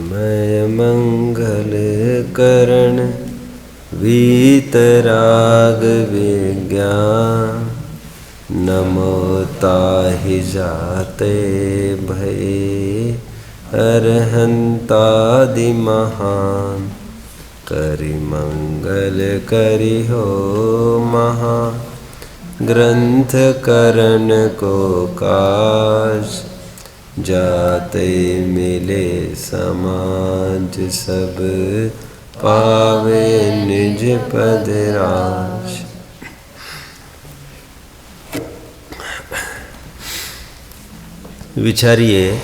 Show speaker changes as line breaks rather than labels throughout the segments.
मैं मंगल करण वीतराग विज्ञान, नमो ताहि जाते भये अरहंतादि महान। करि मंगल करि हो महा, ग्रंथ करण को काज। जाते मिले समाज सब, पावे निज पद राज। विचारिए,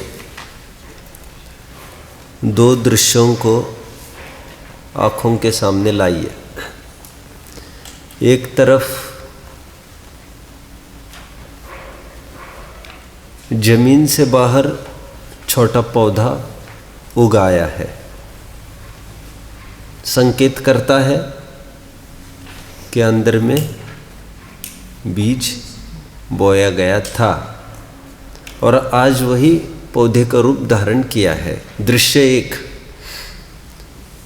दो दृश्यों को आँखों के सामने लाइए। एक तरफ जमीन से बाहर छोटा पौधा उगाया है, संकेत करता है कि अंदर में बीज बोया गया था और आज वही पौधे का रूप धारण किया है। दृश्य एक।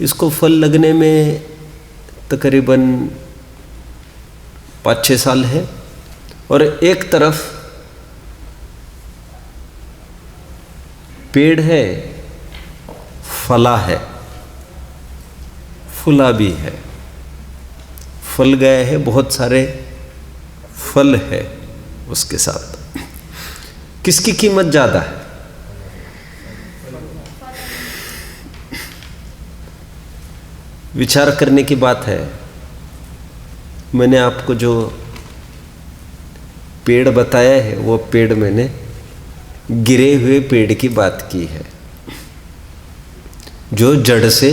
इसको फल लगने में तकरीबन 5-6 साल है। और एक तरफ पेड़ है, फला है, फूला भी है, फल गए हैं, बहुत सारे फल है उसके साथ। किसकी कीमत ज़्यादा है? विचार करने की बात है। मैंने आपको जो पेड़ बताया है वो पेड़ मैंने गिरे हुए पेड़ की बात की है, जो जड़ से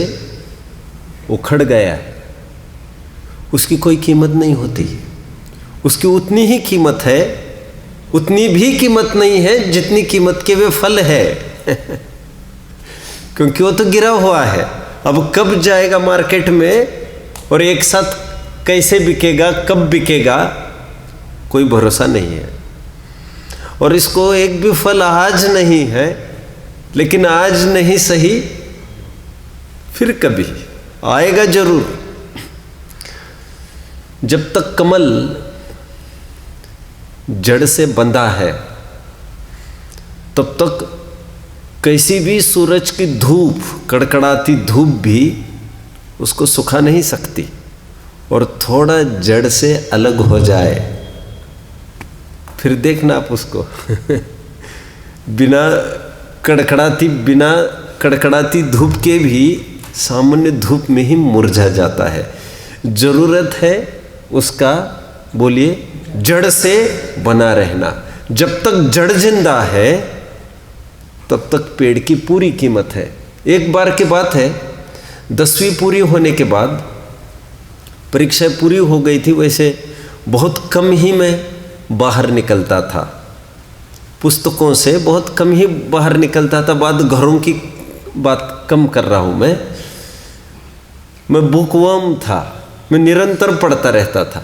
उखड़ गया है। उसकी कोई कीमत नहीं होती। उसकी उतनी ही कीमत है, उतनी भी कीमत नहीं है जितनी कीमत के वे फल है क्योंकि वो तो गिरा हुआ है। अब कब जाएगा मार्केट में और एक साथ कैसे बिकेगा, कब बिकेगा, कोई भरोसा नहीं है। और इसको एक भी फल आज नहीं है, लेकिन आज नहीं सही फिर कभी आएगा जरूर। जब तक कमल जड़ से बंधा है तब तक कैसी भी सूरज की धूप, कड़कड़ाती धूप भी उसको सुखा नहीं सकती। और थोड़ा जड़ से अलग हो जाए फिर देखना आप उसको बिना कड़कड़ाती धूप के भी सामान्य धूप में ही मुरझा जाता है। जरूरत है उसका, बोलिए, जड़ से बना रहना। जब तक जड़ जिंदा है तब तक पेड़ की पूरी कीमत है। एक बार की बात है, 10वीं पूरी होने के बाद, परीक्षा पूरी हो गई थी, वैसे बहुत कम ही मैं बाहर निकलता था, पुस्तकों से बहुत कम ही बाहर निकलता था। बात घरों की बात कम कर रहा हूँ। मैं बुकवर्म था, मैं निरंतर पढ़ता रहता था।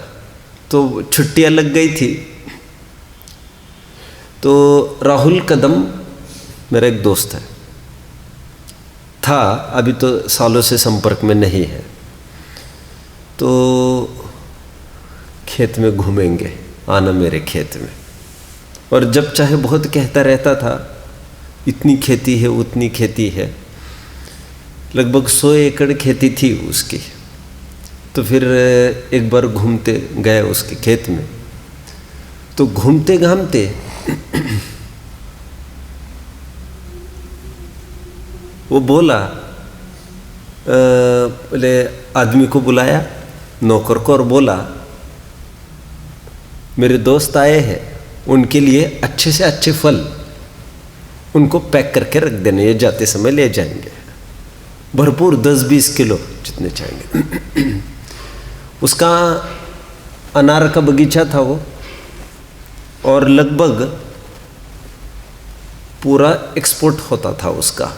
तो छुट्टियाँ लग गई थी तो राहुल कदम मेरा एक दोस्त है, था, अभी तो सालों से संपर्क में नहीं है। तो खेत में घूमेंगे, आना मेरे खेत में। और जब चाहे बहुत कहता रहता था, इतनी खेती है, उतनी खेती है। लगभग 100 एकड़ खेती थी उसकी। तो फिर एक बार घूमते गए उसके खेत में। तो घूमते घामते वो बोला, पहले आदमी को बुलाया, नौकर को, और बोला, मेरे दोस्त आए हैं, उनके लिए अच्छे से अच्छे फल उनको पैक करके रख देने, ये जाते समय ले जाएंगे, भरपूर 10-20 किलो जितने चाहेंगे। उसका अनार का बगीचा था वो, और लगभग पूरा एक्सपोर्ट होता था उसका।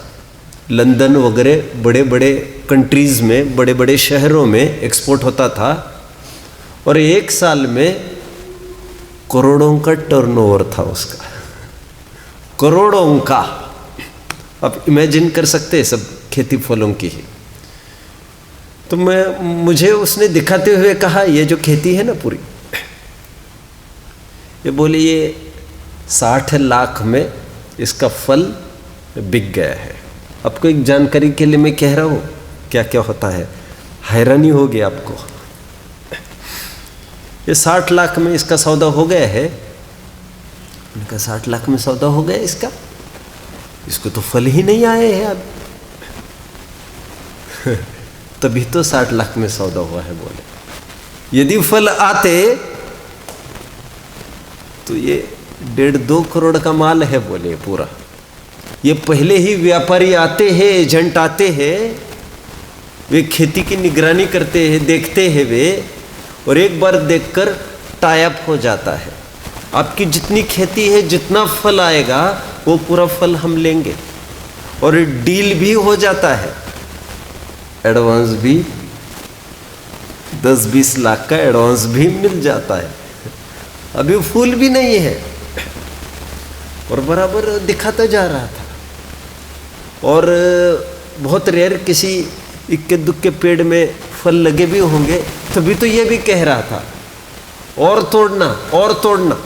लंदन वगैरह बड़े बड़े कंट्रीज़ में, बड़े बड़े शहरों में एक्सपोर्ट होता था। और एक साल में करोड़ों का टर्नओवर था उसका, करोड़ों का। अब इमेजिन कर सकते हैं सब खेती फलों की ही। तो मुझे उसने दिखाते हुए कहा, ये जो खेती है ना पूरी, ये बोले ये 60 लाख में इसका फल बिक गया है। आपको एक जानकारी के लिए मैं कह रहा हूँ क्या क्या होता है, हैरानी होगी आपको। ये 60 लाख में इसका सौदा हो गया है। उनका 60 लाख में सौदा हो गया इसका, इसको तो फल ही नहीं आए हैं अब। तभी तो 60 लाख में सौदा हुआ है। बोले यदि फल आते तो ये 1.5-2 करोड़ का माल है। बोले पूरा, ये पहले ही व्यापारी आते हैं, एजेंट आते हैं, वे खेती की निगरानी करते हैं, देखते हैं वे, और एक बार देखकर टाई अप हो जाता है। आपकी जितनी खेती है, जितना फल आएगा वो पूरा फल हम लेंगे, और डील भी हो जाता है। एडवांस भी 10-20 लाख का एडवांस भी मिल जाता है। अभी फूल भी नहीं है और बराबर दिखाता जा रहा था। और बहुत रेयर किसी इक्के दुक्के पेड़ में फल लगे भी होंगे, तभी तो ये भी कह रहा था और तोड़ना और तोड़ना।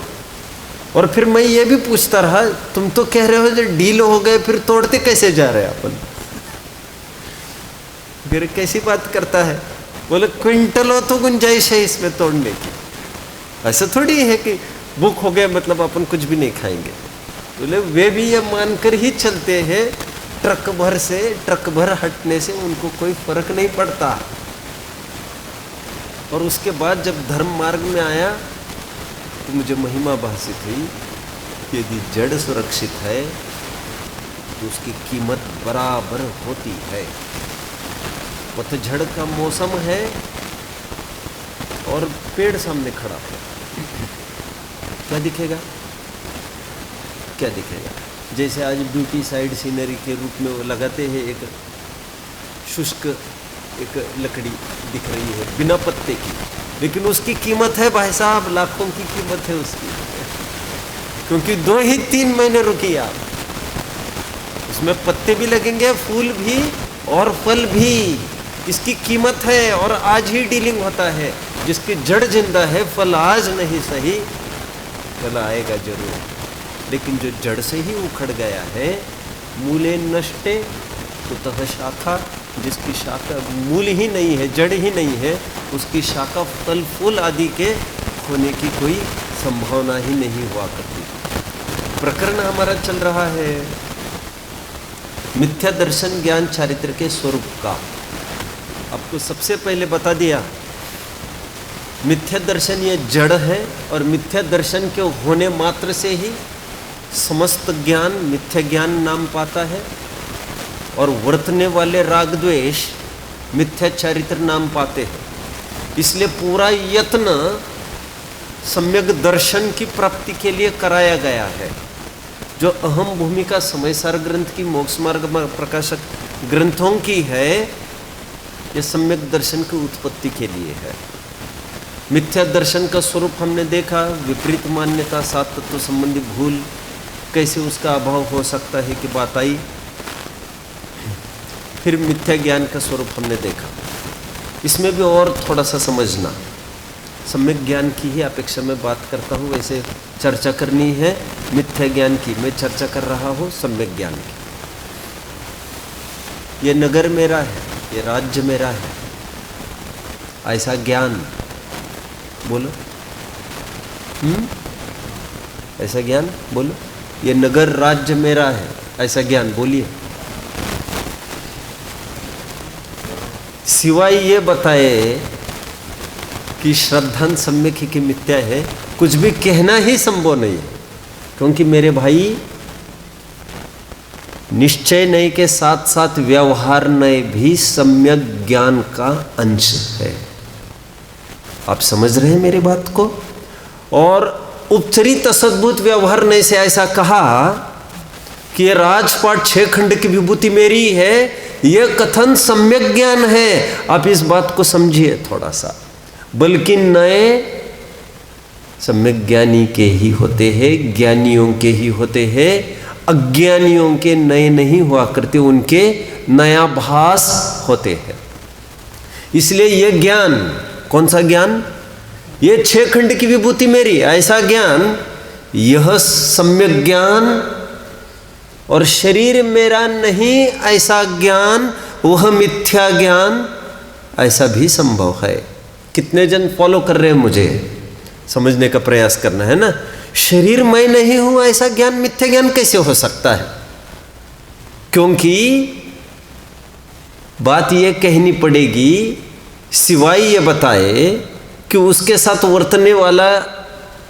और फिर मैं ये भी पूछता रहा, तुम तो कह रहे हो जो डील हो गए, फिर तोड़ते कैसे जा रहे अपन? फिर कैसी बात करता है? बोले क्विंटलों तो गुंजाइश है इसमें तोड़ने की। ऐसा थोड़ी है कि बुक हो गए मतलब अपन कुछ भी नहीं खाएंगे। बोले वे भी ये मानकर ही चलते हैं, ट्रक भर हटने से उनको कोई फर्क नहीं पड़ता। और उसके बाद जब धर्म मार्ग में आया तो मुझे महिमा भाषित हुई, यदि जड़ सुरक्षित है तो उसकी कीमत बराबर होती है। पतझड़ का मौसम है और पेड़ सामने खड़ा है, क्या दिखेगा? क्या दिखेगा? जैसे आज ब्यूटी साइड सीनरी के रूप में वो लगाते हैं, एक शुष्क एक लकड़ी दिख रही है बिना पत्ते की, लेकिन उसकी कीमत है भाई साहब, लाखों की कीमत है उसकी, क्योंकि 2 ही 3 महीने रुकी आप, उसमें पत्ते भी लगेंगे, फूल भी और फल भी, इसकी कीमत है। और आज ही डीलिंग होता है, जिसकी जड़ जिंदा है, फल आज नहीं सही फल आएगा जरूर। लेकिन जो जड़ से ही उखड़ गया है, मूले नष्टे कुतः शाखा, जिसकी शाखा मूल ही नहीं है, जड़ ही नहीं है, उसकी शाखा फल फूल आदि के होने की कोई संभावना ही नहीं हुआ करती। प्रकरण हमारा चल रहा है मिथ्या दर्शन ज्ञान चारित्र के स्वरूप का। आपको सबसे पहले बता दिया, मिथ्या दर्शन ये जड़ है, और मिथ्या दर्शन के होने मात्र से ही समस्त ज्ञान मिथ्या ज्ञान नाम पाता है, और वर्तने वाले राग द्वेष मिथ्या चारित्र नाम पाते हैं। इसलिए पूरा यत्न सम्यक दर्शन की प्राप्ति के लिए कराया गया है। जो अहम भूमिका समयसार ग्रंथ की, मोक्ष मार्ग प्रकाशक ग्रंथों की है, यह सम्यक दर्शन की उत्पत्ति के लिए है। मिथ्या दर्शन का स्वरूप हमने देखा, विपरीत मान्यता, 7 तत्व संबंधी भूल, कैसे उसका अभाव हो सकता है कि बात आई। फिर मिथ्या ज्ञान का स्वरूप हमने देखा। इसमें भी और थोड़ा सा समझना, सम्यक ज्ञान की ही अपेक्षा में बात करता हूँ, वैसे चर्चा करनी है मिथ्या ज्ञान की, मैं चर्चा कर रहा हूँ सम्यक ज्ञान की। ये नगर मेरा है, ये राज्य मेरा है, ऐसा ज्ञान बोलो। ऐसा ज्ञान बोलो। ये नगर राज्य मेरा है, ऐसा ज्ञान बोलिए। सिवाय ये बताए कि श्रद्धान सम्यक ही की मिथ्या है, कुछ भी कहना ही संभव नहीं है। क्योंकि मेरे भाई, निश्चय नय के साथ साथ व्यवहार नय भी सम्यक ज्ञान का अंश है। आप समझ रहे हैं मेरी बात को? और उपचरित असद्भुत व्यवहार नय से ऐसा कहा कि ये राजपाट 6 खंड की विभूति मेरी है, यह कथन सम्यक ज्ञान है। आप इस बात को समझिए थोड़ा सा। बल्कि नए सम्यक ज्ञानी के ही होते हैं, ज्ञानियों के ही होते हैं। अज्ञानियों के नए नहीं हुआ करते, उनके नया भास होते हैं। इसलिए ये ज्ञान, कौन सा ज्ञान? ये 6 खंड की विभूति मेरी, ऐसा ज्ञान, यह सम्यक ज्ञान, और शरीर मेरा नहीं ऐसा ज्ञान, वह मिथ्या ज्ञान, ऐसा भी संभव है। कितने जन फॉलो कर रहे हैं? मुझे समझने का प्रयास करना है ना। शरीर मैं नहीं हूं ऐसा ज्ञान मिथ्या ज्ञान कैसे हो सकता है? क्योंकि बात यह कहनी पड़ेगी, सिवाय ये बताए कि उसके साथ वर्तने वाला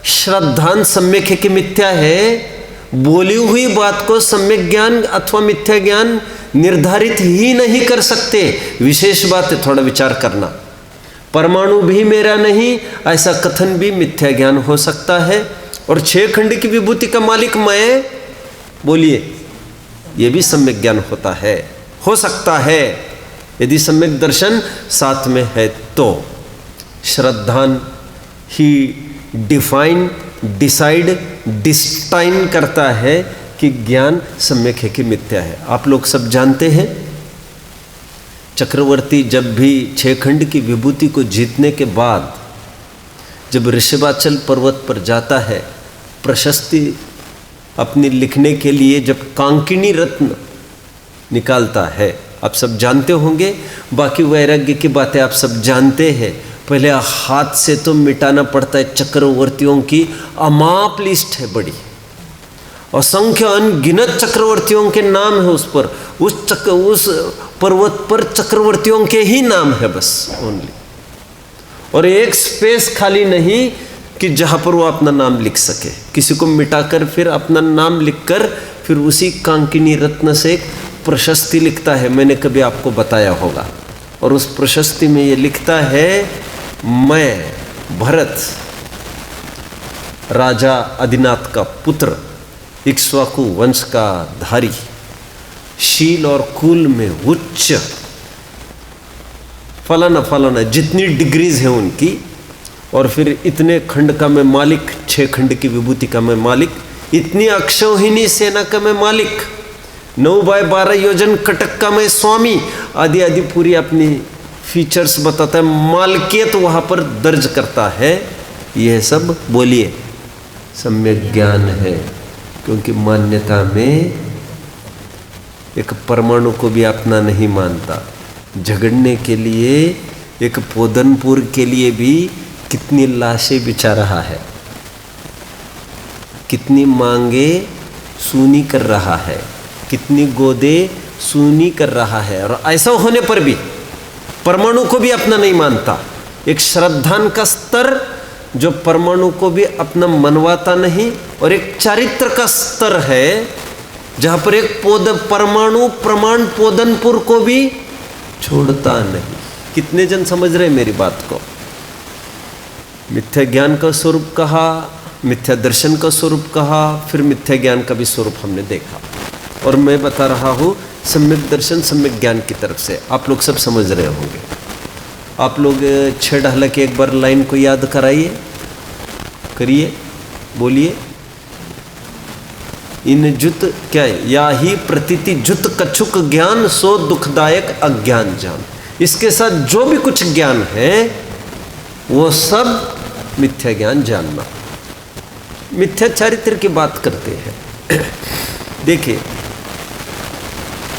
श्रद्धांत सम्यक है कि मिथ्या है। बोली हुई बात को सम्यक ज्ञान अथवा मिथ्या ज्ञान निर्धारित ही नहीं कर सकते। विशेष बात है, थोड़ा विचार करना। परमाणु भी मेरा नहीं ऐसा कथन भी मिथ्या ज्ञान हो सकता है, और 6 खंड की विभूति का मालिक मैं, बोलिए, यह भी सम्यक ज्ञान होता है, हो सकता है, यदि सम्यक दर्शन साथ में है तो। श्रद्धान ही डिफाइन, डिसाइड, डिस्टाइन करता है कि ज्ञान सम्यक है कि मिथ्या है। आप लोग सब जानते हैं, चक्रवर्ती जब भी 6 खंड की विभूति को जीतने के बाद जब ऋषभाचल पर्वत पर जाता है, प्रशस्ति अपनी लिखने के लिए जब कांकिनी रत्न निकालता है, आप सब जानते होंगे। बाकी वैराग्य की बातें आप सब जानते हैं। पहले हाथ से तो मिटाना पड़ता है। चक्रवर्तियों की अमाप लिस्ट है बड़ी, असंख्य अनगिनत चक्रवर्तियों के नाम है उस पर। उस पर्वत पर चक्रवर्तियों के ही नाम है बस, ओनली। और एक स्पेस खाली नहीं कि जहाँ पर वो अपना नाम लिख सके। किसी को मिटाकर फिर अपना नाम लिखकर फिर उसी कांकिनी रत्न से एक प्रशस्ति लिखता है, मैंने कभी आपको बताया होगा। और उस प्रशस्ति में ये लिखता है, मैं भरत राजा आदिनाथ का पुत्र, इक्ष्वाकु वंश का धारी, शील और कुल में उच्च, फलाना फलाना, जितनी डिग्रीज हैं उनकी, और फिर इतने खंड का मैं मालिक, 6 खंड की विभूति का मैं मालिक, इतनी अक्षौहिणी सेना का मैं मालिक, 9x12 योजन कटक का मैं स्वामी, आदि आदि पूरी अपनी फीचर्स बताता है। मालकियत वहाँ पर दर्ज करता है। यह सब, बोलिए, सम्यक ज्ञान है। क्योंकि मान्यता में एक परमाणु को भी अपना नहीं मानता। झगड़ने के लिए एक पोदनपुर के लिए भी कितनी लाशें बिछा रहा है, कितनी मांगे सूनी कर रहा है, कितनी गोदे सूनी कर रहा है। और ऐसा होने पर भी परमाणु को भी अपना नहीं मानता। एक श्रद्धान का स्तर जो परमाणु को भी अपना मनवाता नहीं, और एक चारित्र का स्तर है जहाँ पर एक परमाणु प्रमाण पोदनपुर को भी छोड़ता नहीं। कितने जन समझ रहे मेरी बात को? मिथ्या ज्ञान का स्वरूप कहा, मिथ्या दर्शन का स्वरूप कहा, फिर मिथ्या ज्ञान का भी स्वरूप हमने देखा। और मैं बता रहा हूँ सम्यक दर्शन सम्यक ज्ञान की तरफ से। आप लोग सब समझ रहे होंगे। आप लोग 6 ढाला की एक बार लाइन को याद कराइए, करिए, बोलिए। इन जुत क्या है? या ही प्रतीति जुत कछुक ज्ञान, सो दुखदायक अज्ञान जान। इसके साथ जो भी कुछ ज्ञान है वो सब मिथ्या ज्ञान जानना। मिथ्या चारित्र की बात करते हैं। देखिए,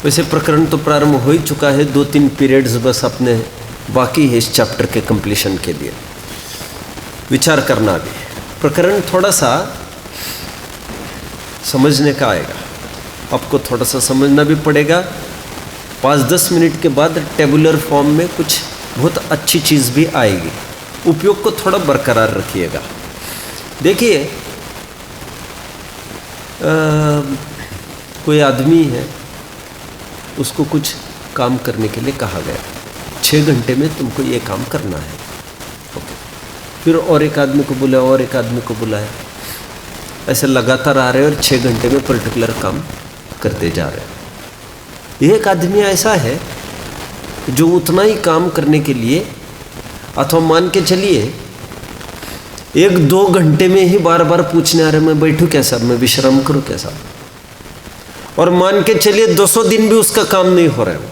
वैसे प्रकरण तो प्रारंभ हो ही चुका है, 2-3 पीरियड्स बस अपने बाकी है इस चैप्टर के कंप्लीशन के लिए। विचार करना भी, प्रकरण थोड़ा सा समझने का आएगा, आपको थोड़ा सा समझना भी पड़ेगा। 5-10 मिनट के बाद टेबुलर फॉर्म में कुछ बहुत अच्छी चीज़ भी आएगी। उपयोग को थोड़ा बरकरार रखिएगा। देखिए, कोई आदमी है, उसको कुछ काम करने के लिए कहा गया, 6 घंटे में तुमको ये काम करना है। ओके। फिर और एक आदमी को बुलाया, और एक आदमी को बुलाया, ऐसे लगातार आ रहे और 6 घंटे में पर्टिकुलर काम करते जा रहे। एक आदमी ऐसा है जो उतना ही काम करने के लिए, अथवा मान के चलिए 1-2 घंटे में ही बार बार पूछने आ रहे, मैं बैठूं क्या साहब, मैं विश्राम करूं क्या साहब, और मान के चलिए 200 दिन भी उसका काम नहीं हो रहा है, वो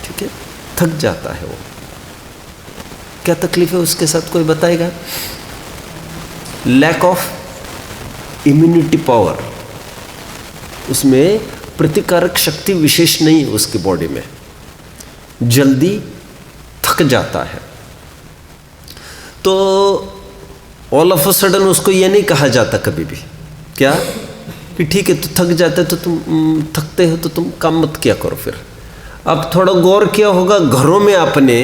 ठीक है, थक जाता है वो। क्या तकलीफ है उसके साथ, कोई बताएगा? लैक ऑफ इम्यूनिटी पावर, उसमें प्रतिकारक शक्ति विशेष नहीं है उसकी बॉडी में, जल्दी थक जाता है। तो ऑल ऑफ अ सडन उसको ये नहीं कहा जाता कभी भी क्या कि ठीक है तो थक जाते तो तुम थकते हो तो तुम काम मत किया करो। फिर अब थोड़ा गौर किया होगा घरों में आपने,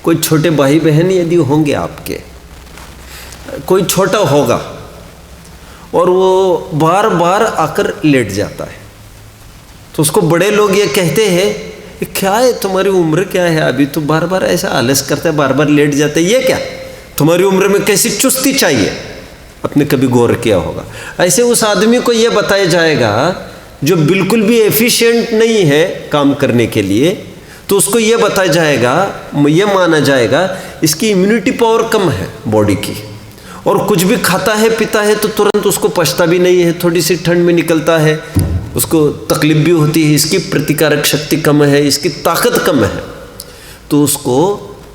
कोई छोटे भाई बहन यदि होंगे आपके, कोई छोटा होगा और वो बार बार आकर लेट जाता है, तो उसको बड़े लोग ये कहते हैं क्या है तुम्हारी उम्र क्या है, अभी तो बार बार ऐसा आलस करता है, बार बार लेट जाता है, ये क्या तुम्हारी उम्र में कैसी चुस्ती चाहिए। आपने कभी गौर किया होगा? ऐसे उस आदमी को यह बताया जाएगा जो बिल्कुल भी एफिशिएंट नहीं है काम करने के लिए, तो उसको यह बताया जाएगा, यह माना जाएगा इसकी इम्यूनिटी पावर कम है बॉडी की, और कुछ भी खाता है पीता है तो तुरंत उसको पचता भी नहीं है, थोड़ी सी ठंड में निकलता है, उसको तकलीफ भी होती है, इसकी प्रतिकारक शक्ति कम है, इसकी ताकत कम है। तो उसको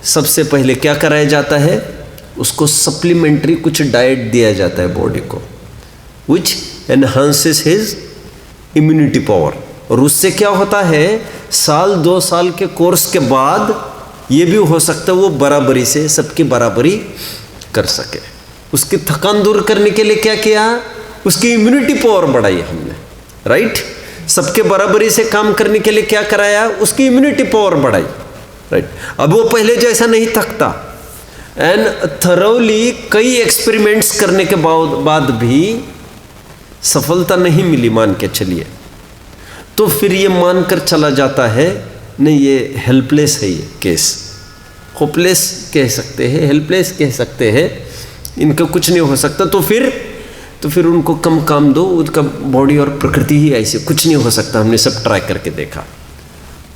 सबसे पहले क्या कराया जाता है, उसको सप्लीमेंट्री कुछ डाइट दिया जाता है बॉडी को, विच एनहांसेस हिज इम्यूनिटी पावर। और उससे क्या होता है, साल 2 साल के कोर्स के बाद ये भी हो सकता है वो बराबरी से सबकी बराबरी कर सके। उसकी थकान दूर करने के लिए क्या किया, उसकी इम्यूनिटी पावर बढ़ाई हमने, राइट। सबके बराबरी से काम करने के लिए क्या कराया, उसकी इम्यूनिटी पावर बढ़ाई, राइट। अब वो पहले जैसा नहीं थकता। एंड थरोली कई एक्सपेरिमेंट्स करने के बाद भी सफलता नहीं मिली, मान के चलिए, तो फिर ये मानकर चला जाता है नहीं ये हेल्पलेस है, ये केस होपलेस कह सकते हैं, हेल्पलेस कह सकते हैं, इनका कुछ नहीं हो सकता। तो फिर उनको कम काम दो, उसका बॉडी और प्रकृति ही ऐसे, कुछ नहीं हो सकता। हमने सब ट्राई करके देखा।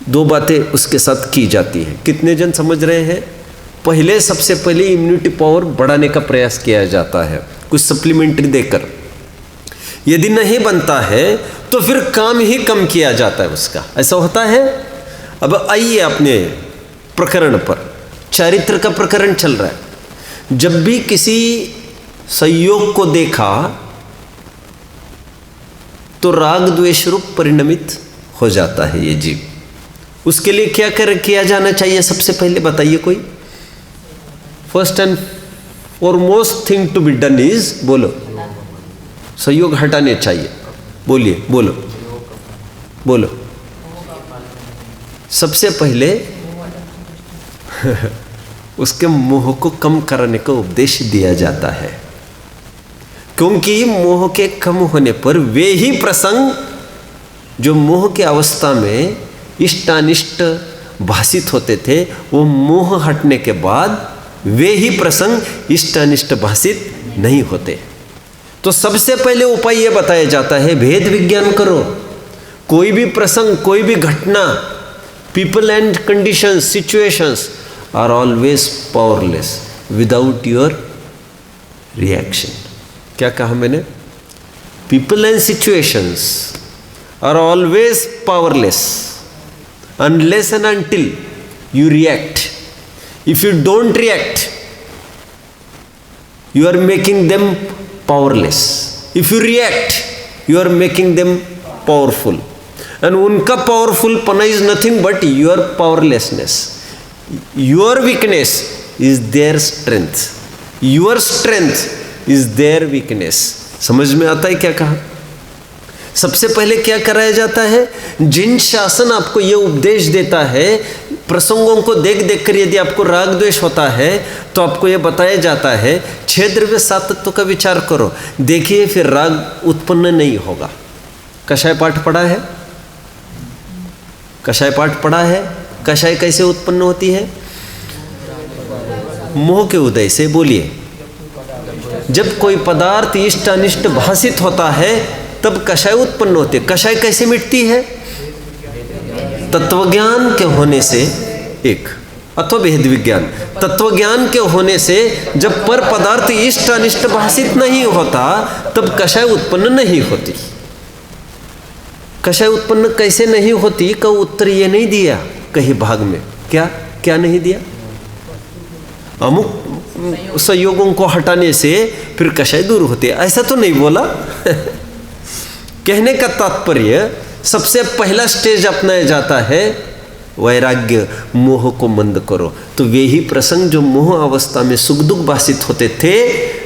2 बातें उसके साथ की जाती है। कितने जन समझ रहे हैं? पहले सबसे पहले इम्यूनिटी पावर बढ़ाने का प्रयास किया जाता है कुछ सप्लीमेंट्री देकर। यदि नहीं बनता है तो फिर काम ही कम किया जाता है उसका, ऐसा होता है। अब आइए अपने प्रकरण पर, चारित्र का प्रकरण चल रहा है। जब भी किसी संयोग को देखा तो राग द्वेष रूप परिणमित हो जाता है ये जीव। उसके लिए क्या किया जाना चाहिए सबसे पहले बताइए कोई? First and foremost thing to be done is, बोलो, संयोग हटाने चाहिए। बोलिए, बोलो। सबसे पहले उसके मोह को कम करने का उपदेश दिया जाता है, क्योंकि मोह के कम होने पर वे ही प्रसंग जो मोह की अवस्था में इष्टानिष्ट भाषित होते थे, वो मोह हटने के बाद वे ही प्रसंग इष्टानिष्ट भाषित नहीं होते। तो सबसे पहले उपाय ये बताया जाता है, भेद विज्ञान करो। कोई भी प्रसंग, कोई भी घटना, people and conditions, situations are always powerless without your reaction. क्या कहा मैंने? People and situations are always powerless unless and until you react. If you don't react, you are making them powerless. If you react, you are making them powerful. And unka powerful pana is nothing but your powerlessness. Your weakness is their strength. Your strength is their weakness. समझ में आता है क्या कहा? सबसे पहले क्या कराया जाता है? जिन शासन आपको यह उपदेश देता है, प्रसंगों को देख देख कर यदि आपको राग द्वेष होता है तो आपको यह बताया जाता है 6 द्रव्य 7 तत्व का विचार करो, देखिए फिर राग उत्पन्न नहीं होगा। कषाय पाठ पढ़ा है? कषाय पाठ पढ़ा है? कषाय कैसे उत्पन्न होती है? मोह के उदय से। बोलिए, जब कोई पदार्थ इष्ट अनिष्ट भाषित होता है तब कषाय उत्पन्न होते। कषाय कैसे मिटती है? तत्वज्ञान के होने से, एक, अथवा भेद विज्ञान। तत्वज्ञान के होने से जब पर पदार्थ इष्ट अनिष्ट भाषित नहीं होता तब कषाय उत्पन्न नहीं होती। कषाय उत्पन्न कैसे नहीं होती का उत्तर ये नहीं दिया कहीं भाग में। क्या क्या नहीं दिया? अमुक संयोगों को हटाने से फिर कषाय दूर होती है, ऐसा तो नहीं बोला। कहने का तात्पर्य सबसे पहला स्टेज अपनाया जाता है वैराग्य, मोह को मंद करो। तो वे ही प्रसंग जो मोह अवस्था में सुख दुख भाषित होते थे,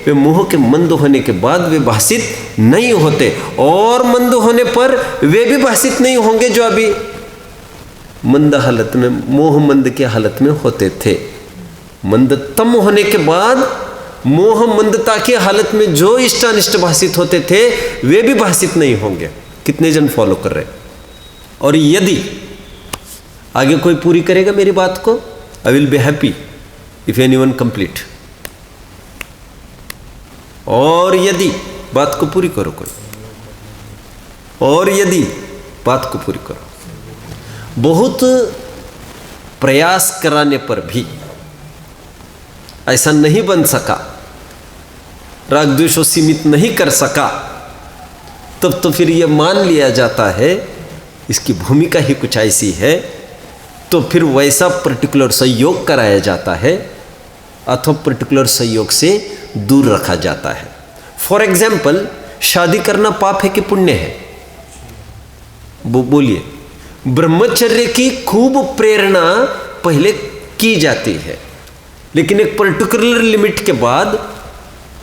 वे मोह के मंद होने के बाद वे भाषित नहीं होते, और मंद होने पर वे भी भाषित नहीं होंगे जो अभी मंद हालत में, मोह मंद की हालत में होते थे। मंदतम होने के बाद मोह मंदता की हालत में जो इष्टानिष्ट भाषित होते थे वे भी भाषित नहीं होंगे। कितने जन फॉलो कर रहे? और यदि आगे कोई पूरी करेगा मेरी बात को, I will be happy if anyone complete. और यदि बात को पूरी करो कोई, और यदि बात को पूरी करो। बहुत प्रयास कराने पर भी ऐसा नहीं बन सका, राग द्वेषों सीमित नहीं कर सका, तब तो फिर यह मान लिया जाता है इसकी भूमिका ही कुछ ऐसी है, तो फिर वैसा पर्टिकुलर संयोग कराया जाता है अथवा पर्टिकुलर संयोग से दूर रखा जाता है। फॉर एग्जाम्पल, शादी करना पाप है कि पुण्य है? बोलिए। ब्रह्मचर्य की खूब प्रेरणा पहले की जाती है, लेकिन एक पर्टिकुलर लिमिट के बाद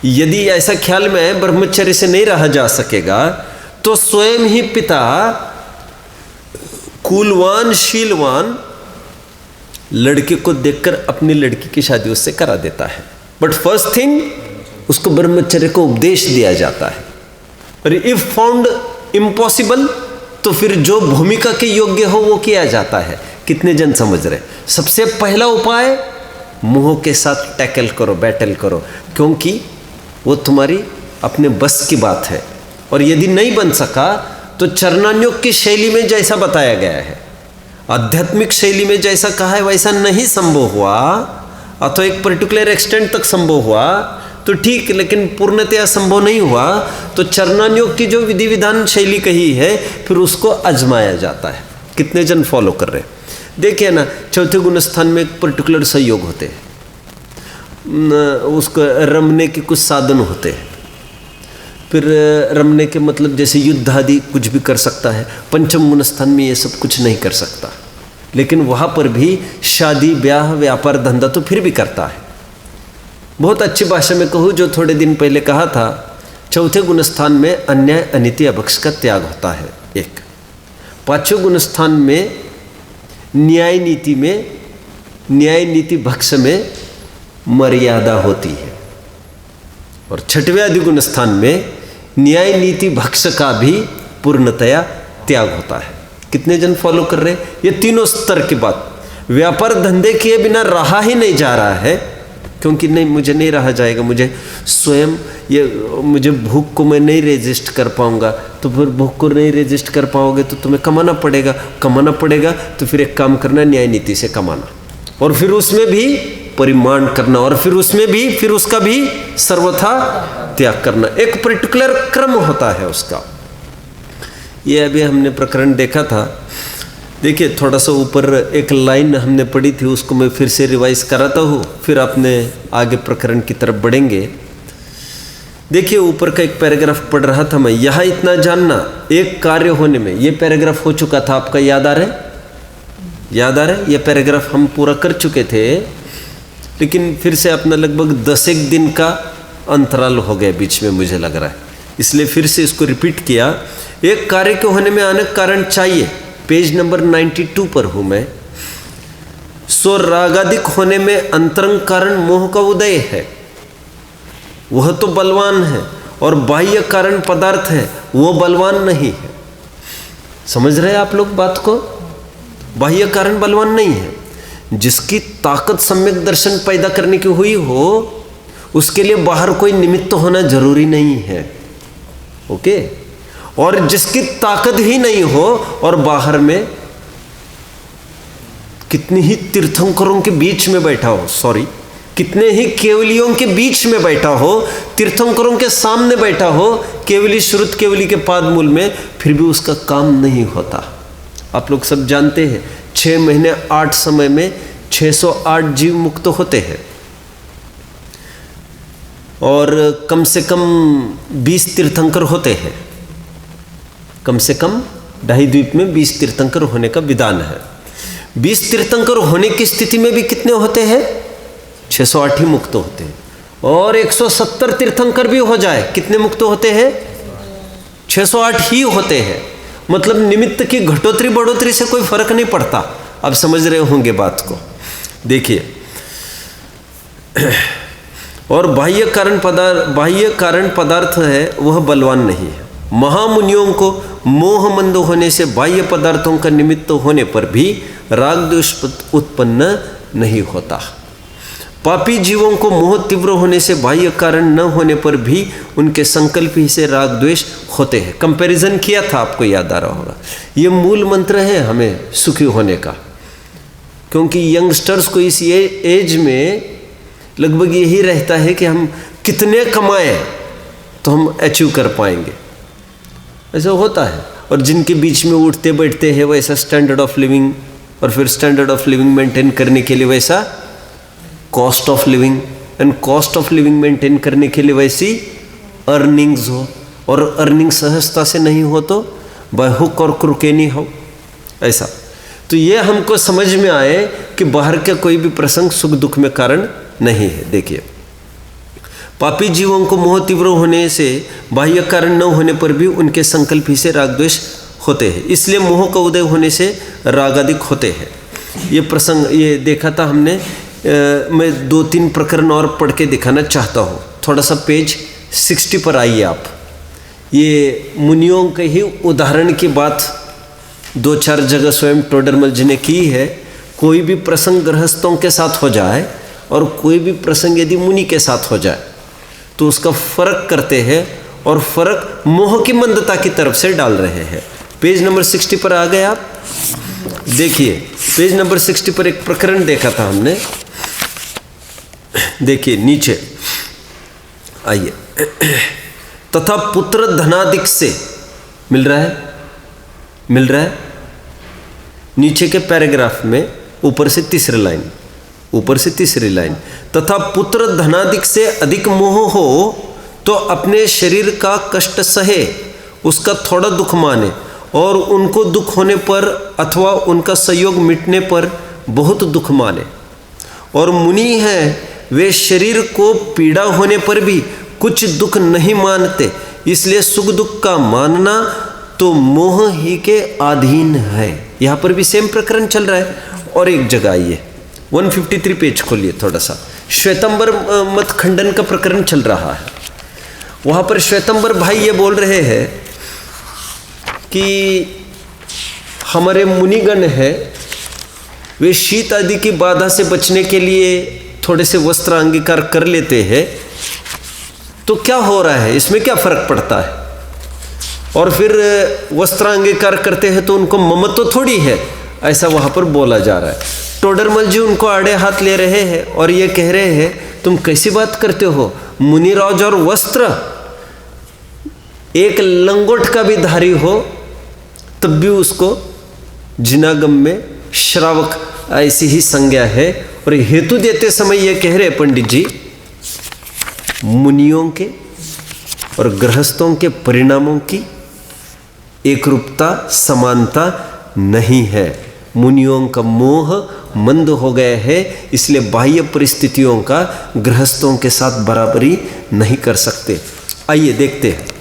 यदि ऐसा ख्याल में ब्रह्मचर्य से नहीं रहा जा सकेगा, तो स्वयं ही पिता कुलवान शीलवान लड़के को देखकर अपनी लड़की की शादी उससे करा देता है। बट फर्स्ट थिंग, उसको ब्रह्मचर्य को उपदेश दिया जाता है। और इफ फाउंड इम्पॉसिबल, तो फिर जो भूमिका के योग्य हो वो किया जाता है। कितने जन समझ रहे? सबसे पहला उपाय, मोह के साथ टैकल करो, बैटल करो, क्योंकि वो तुम्हारी अपने बस की बात है। और यदि नहीं बन सका तो चरणान्योग की शैली में जैसा बताया गया है, आध्यात्मिक शैली में जैसा कहा है वैसा नहीं संभव हुआ, अथवा एक पर्टिकुलर एक्सटेंट तक संभव हुआ तो ठीक, लेकिन पूर्णतया संभव नहीं हुआ, तो चरणान्योग की जो विधि विधान शैली कही है फिर उसको आजमाया जाता है। कितने जन फॉलो कर रहे हैं? देखिए ना, चौथे गुण स्थान में एक पर्टिकुलर संयोग होते हैं, उसको रमने के कुछ साधन होते हैं। फिर रमने के मतलब जैसे युद्ध आदि कुछ भी कर सकता है। पंचम गुण स्थान में ये सब कुछ नहीं कर सकता, लेकिन वहाँ पर भी शादी ब्याह व्यापार धंधा तो फिर भी करता है। बहुत अच्छी भाषा में कहूँ, जो थोड़े दिन पहले कहा था, चौथे गुण स्थान में अन्याय अनिति अभक्ष का त्याग होता है एक। पांचवें गुण स्थान में न्याय नीति भक्ष में मर्यादा होती है, और छठवें आदि गुण स्थान में न्याय नीति भक्ष का भी पूर्णतया त्याग होता है। कितने जन फॉलो कर रहे हैं? ये तीनों स्तर की बात। व्यापार धंधे किए बिना रहा ही नहीं जा रहा है, क्योंकि नहीं, मुझे नहीं रहा जाएगा, मुझे स्वयं मुझे भूख को मैं नहीं रेजिस्ट कर पाऊंगा। तो फिर भूख को नहीं रेजिस्ट कर पाओगे तो तुम्हें कमाना पड़ेगा। तो फिर एक काम करना, न्याय नीति से कमाना, और फिर उसमें भी परिमाण करना, और फिर उसमें भी फिर उसका भी सर्वथा त्याग करना। एक पर्टिकुलर क्रम होता है उसका। ये अभी हमने प्रकरण देखा था, देखिए थोड़ा सा ऊपर एक लाइन हमने पढ़ी थी, उसको मैं फिर से रिवाइज कराता हूँ, फिर आपने आगे प्रकरण की तरफ बढ़ेंगे। देखिए ऊपर का एक पैराग्राफ पढ़ रहा था मैं, यहाँ इतना जानना, एक कार्य होने में, ये पैराग्राफ हो चुका था आपका, याद आ रहा है? ये पैराग्राफ हम पूरा कर चुके थे, लेकिन फिर से अपना लगभग 10 एक दिन का अंतराल हो गया बीच में, मुझे लग रहा है, इसलिए फिर से इसको रिपीट किया। एक कार्य के होने में अनेक कारण चाहिए, पेज नंबर 92 पर हूँ मैं। सो रागादिक होने में अंतरंग कारण मोह का उदय है, वह तो बलवान है, और बाह्य कारण पदार्थ है, वो बलवान नहीं है। समझ रहे हैं आप लोग बात को? बाह्य कारण बलवान नहीं है। जिसकी ताकत सम्यक दर्शन पैदा करने की हुई हो, उसके लिए बाहर कोई निमित्त होना जरूरी नहीं है। ओके? और जिसकी ताकत ही नहीं हो और बाहर में कितनी ही तीर्थंकरों के बीच में बैठा हो, सॉरी कितने ही केवलियों के बीच में बैठा हो, तीर्थंकरों के सामने बैठा हो, केवली श्रुत केवली के पाद मूल में, फिर भी उसका काम नहीं होता। आप लोग सब जानते हैं 6 महीने 8 समय में 608 जीव मुक्त होते हैं और कम से कम 20 तीर्थंकर होते हैं। कम से कम ढाई द्वीप में 20 तीर्थंकर होने का विधान है। 20 तीर्थंकर होने की स्थिति में भी कितने होते हैं? 608 ही मुक्त होते हैं। और 170 तीर्थंकर भी हो जाए, कितने मुक्त होते हैं? 608 ही होते हैं। मतलब निमित्त की घटोतरी बढ़ोतरी से कोई फर्क नहीं पड़ता। आप समझ रहे होंगे बात को। देखिए, और बाह्य कारण पदार्थ है वह बलवान नहीं है। महामुनियों को मोह मंद होने से बाह्य पदार्थों का निमित्त होने पर भी राग द्वेष उत्पन्न नहीं होता। पापी जीवों को मोह तीव्र होने से बाह्य कारण न होने पर भी उनके संकल्प ही से राग द्वेष होते हैं। कंपैरिजन किया था, आपको याद आ रहा होगा। ये मूल मंत्र है हमें सुखी होने का, क्योंकि यंगस्टर्स को इस एज में लगभग यही रहता है कि हम कितने कमाएं तो हम अचीव कर पाएंगे, ऐसा होता है। और जिनके बीच में उठते बैठते हैं वैसा स्टैंडर्ड ऑफ लिविंग, और फिर स्टैंडर्ड ऑफ लिविंग मेंटेन करने के लिए वैसा cost of living, and cost of living maintain करने के लिए वैसी अर्निंग्स हो, और अर्निंग सहजता से नहीं हो तो बाय हुक और क्रुक नहीं हो, ऐसा। तो ये हमको समझ में आए कि बाहर का कोई भी प्रसंग सुख दुख में कारण नहीं है। देखिए, पापी जीवों को मोह तीव्र होने से बाह्य कारण न होने पर भी उनके संकल्प ही से राग द्वेष होते हैं, इसलिए मोह का उदय होने से राग अधिक होते हैं। ये प्रसंग ये देखा था हमने। मैं 2-3 प्रकरण और पढ़ के दिखाना चाहता हूँ। थोड़ा सा पेज 60 पर आइए आप। ये मुनियों के ही उदाहरण की बात 2-4 जगह स्वयं टोडरमल जी ने की है। कोई भी प्रसंग गृहस्थों के साथ हो जाए और कोई भी प्रसंग यदि मुनि के साथ हो जाए तो उसका फर्क करते हैं, और फर्क मोह की मंदता की तरफ से डाल रहे हैं। पेज नंबर 60 पर आ गए आप। देखिए, पेज नंबर 60 पर एक प्रकरण देखा था हमने। देखिए नीचे आइए। तथा पुत्र धनादिक से मिल रहा है नीचे के पैराग्राफ में ऊपर से तीसरी लाइन। तथा पुत्र धनादिक से अधिक मोह हो तो अपने शरीर का कष्ट सहे, उसका थोड़ा दुख माने, और उनको दुख होने पर अथवा उनका संयोग मिटने पर बहुत दुख माने। और मुनि हैं वे शरीर को पीड़ा होने पर भी कुछ दुख नहीं मानते, इसलिए सुख दुख का मानना तो मोह ही के अधीन है। यहाँ पर भी सेम प्रकरण चल रहा है। और एक जगह आइए, 153 पेज खोलिए थोड़ा सा। श्वेतंबर मत खंडन का प्रकरण चल रहा है। वहाँ पर श्वेतंबर भाई ये बोल रहे हैं कि हमारे मुनिगण हैं, वे शीत आदि की बाधा से बचने के लिए थोड़े से वस्त्र अंगीकार कर लेते हैं, तो क्या हो रहा है, इसमें क्या फर्क पड़ता है? और फिर वस्त्र अंगीकार करते हैं तो उनको ममत्व तो थोड़ी है, ऐसा वहाँ पर बोला जा रहा है। टोडरमल जी उनको आड़े हाथ ले रहे हैं और ये कह रहे हैं तुम कैसी बात करते हो, मुनिराज और वस्त्र, एक लंगोट का भी धारी हो तब भी उसको जिनागम में श्रावक ऐसी ही संज्ञा है। और हेतु देते समय ये कह रहे पंडित जी, मुनियों के और गृहस्थों के परिणामों की एक रूपता समानता नहीं है। मुनियों का मोह मंद हो गया है, इसलिए बाह्य परिस्थितियों का गृहस्थों के साथ बराबरी नहीं कर सकते। आइए देखते हैं।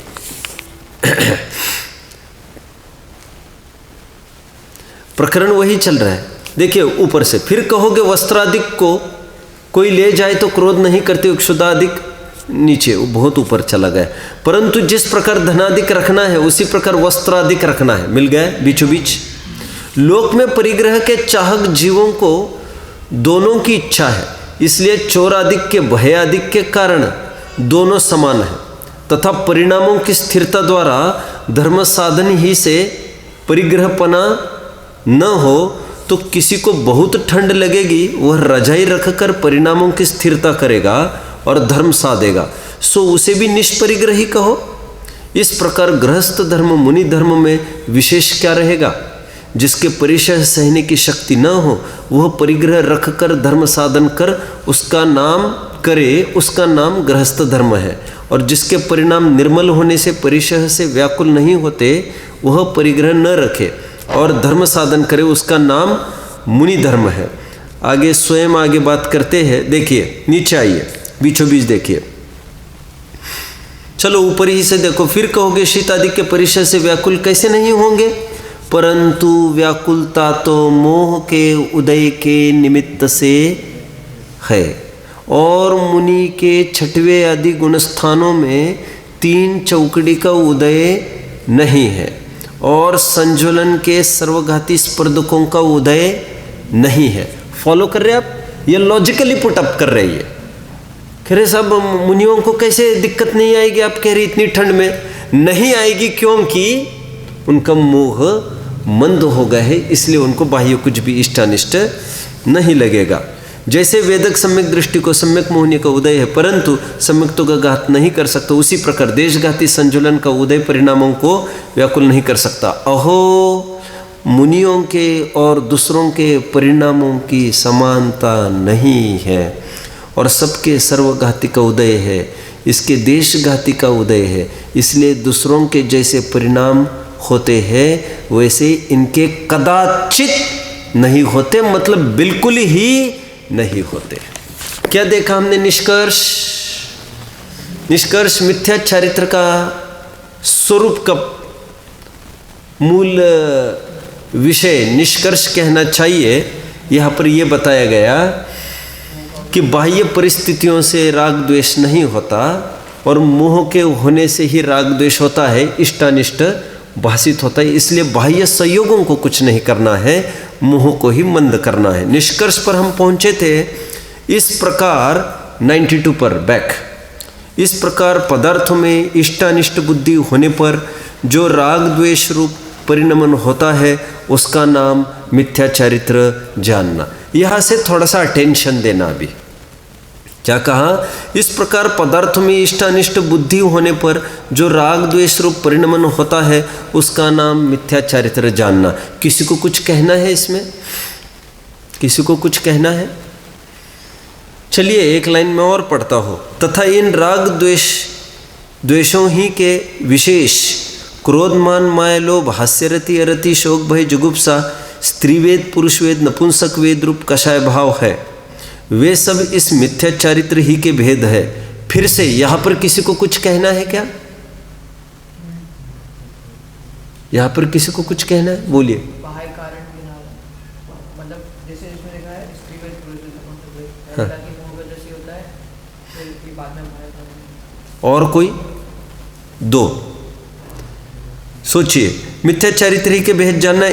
प्रकरण वही चल रहा है। देखिए ऊपर से, फिर कहोगे वस्त्रादिक को कोई ले जाए तो क्रोध नहीं करते, क्षुदादिक, नीचे बहुत ऊपर चला गया। परंतु जिस प्रकार धनादिक रखना है उसी प्रकार वस्त्रादिक रखना है। मिल गया बीचों बीच। लोक में परिग्रह के चाहक जीवों को दोनों की इच्छा है, इसलिए चोरादिक के भयादिक के कारण दोनों समान है, तथा परिणामों की स्थिरता द्वारा धर्म साधन ही से परिग्रहपना न हो तो किसी को बहुत ठंड लगेगी, वह रजाई रखकर परिणामों की स्थिरता करेगा और धर्म साधेगा, सो उसे भी निष्परिग्रही कहो। इस प्रकार गृहस्थ धर्म मुनि धर्म में विशेष क्या रहेगा? जिसके परिशह सहने की शक्ति न हो, वह परिग्रह रखकर धर्म साधन कर उसका नाम करे, उसका नाम गृहस्थ धर्म है। और जिसके परिणाम निर्मल होने से परिशह से व्याकुल नहीं होते, वह परिग्रह न रखे और धर्म साधन करे, उसका नाम मुनि धर्म है। आगे स्वयं आगे बात करते हैं। देखिए नीचे आइए, बीचों बीच देखिए। चलो ऊपर ही से देखो। फिर कहोगे शीत आदि के परिशह से व्याकुल कैसे नहीं होंगे? परंतु व्याकुलता तो मोह के उदय के निमित्त से है, और मुनि के छठवें आदि गुणस्थानों में 3 चौकड़ी का उदय नहीं है, और संज्वलन के सर्वघाती स्पर्धकों का उदय नहीं है। फॉलो कर रहे आप? ये लॉजिकली पुट अप कर रही है। कह रहे साहब मुनियों को कैसे दिक्कत नहीं आएगी? आप कह रहे इतनी ठंड में नहीं आएगी, क्योंकि उनका मोह मंद हो गया है, इसलिए उनको बाह्य कुछ भी इष्टानिष्ट नहीं लगेगा। जैसे वेदक सम्यक दृष्टि को सम्यक मोहनी का उदय है, परंतु सम्यक्तों का घात नहीं कर सकता, उसी प्रकार देशघाती संजुलन का उदय परिणामों को व्याकुल नहीं कर सकता। अहो, मुनियों के और दूसरों के परिणामों की समानता नहीं है, और सबके सर्वघाती का उदय है, इसके देशघाती का उदय है। इसलिए दूसरों के जैसे परिणाम होते हैं वैसे इनके कदाचित नहीं होते, मतलब बिल्कुल ही नहीं होते। क्या देखा हमने निष्कर्ष? निष्कर्ष मिथ्या चारित्र का स्वरूप का मूल विषय निष्कर्ष कहना चाहिए। यहाँ पर यह बताया गया कि बाह्य परिस्थितियों से राग द्वेष नहीं होता, और मोह के होने से ही राग द्वेष होता है, इष्टानिष्ट भाषित होता है। इसलिए बाह्य संयोगों को कुछ नहीं करना है, मोह को ही मंद करना है। निष्कर्ष पर हम पहुंचे थे इस प्रकार 92 पर बैक। इस प्रकार पदार्थों में इष्टानिष्ट बुद्धि होने पर जो राग द्वेष रूप परिणमन होता है, उसका नाम मिथ्या चारित्र जानना। यहाँ से थोड़ा सा अटेंशन देना। अभी क्या कहा? इस प्रकार पदार्थों में इष्टानिष्ट बुद्धि होने पर जो राग द्वेष रूप परिणमन होता है, उसका नाम मिथ्या चारित्र जानना। किसी को कुछ कहना है इसमें? किसी को कुछ कहना है? चलिए एक लाइन में और पढ़ता हो। तथा इन राग द्वेषों ही के विशेष क्रोध मान माया लोभ हास्यरति अरति शोक भय जुगुप्सा स्त्रीवेद पुरुषवेद नपुंसक वेद रूप कषाय भाव है, वे सब इस मिथ्या चारित्र ही के भेद है। फिर से यहाँ पर किसी को कुछ कहना है क्या? यहाँ पर किसी को कुछ कहना है? बोलिए।
बाह्य कारण बिना, मतलब जैसे इसमें लिखा है स्त्रीवेद पुरुषवेद नपुंसक वेद, ताकि मोह वजह से होता है, फिर बाद में बाह्य कारण।
और कोई 2 सोचिए। मिथ्या चारित्र ही के भेद जानना,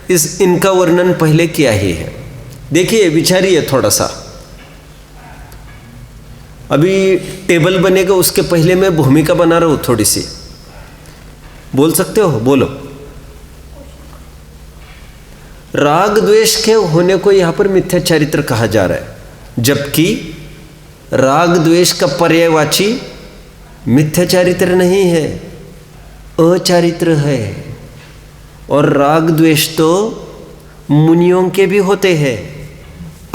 इस इनका वर्णन पहले किया ही है। देखिए विचारिए थोड़ा सा। अभी टेबल बनेगा, उसके पहले मैं भूमिका बना रहा हूं थोड़ी सी। बोल सकते हो? बोलो। राग द्वेष के होने को यहां पर मिथ्या चारित्र कहा जा रहा है, जबकि राग द्वेष का पर्यायवाची मिथ्या चारित्र नहीं है, अचारित्र है। और राग द्वेष तो मुनियों के भी होते हैं,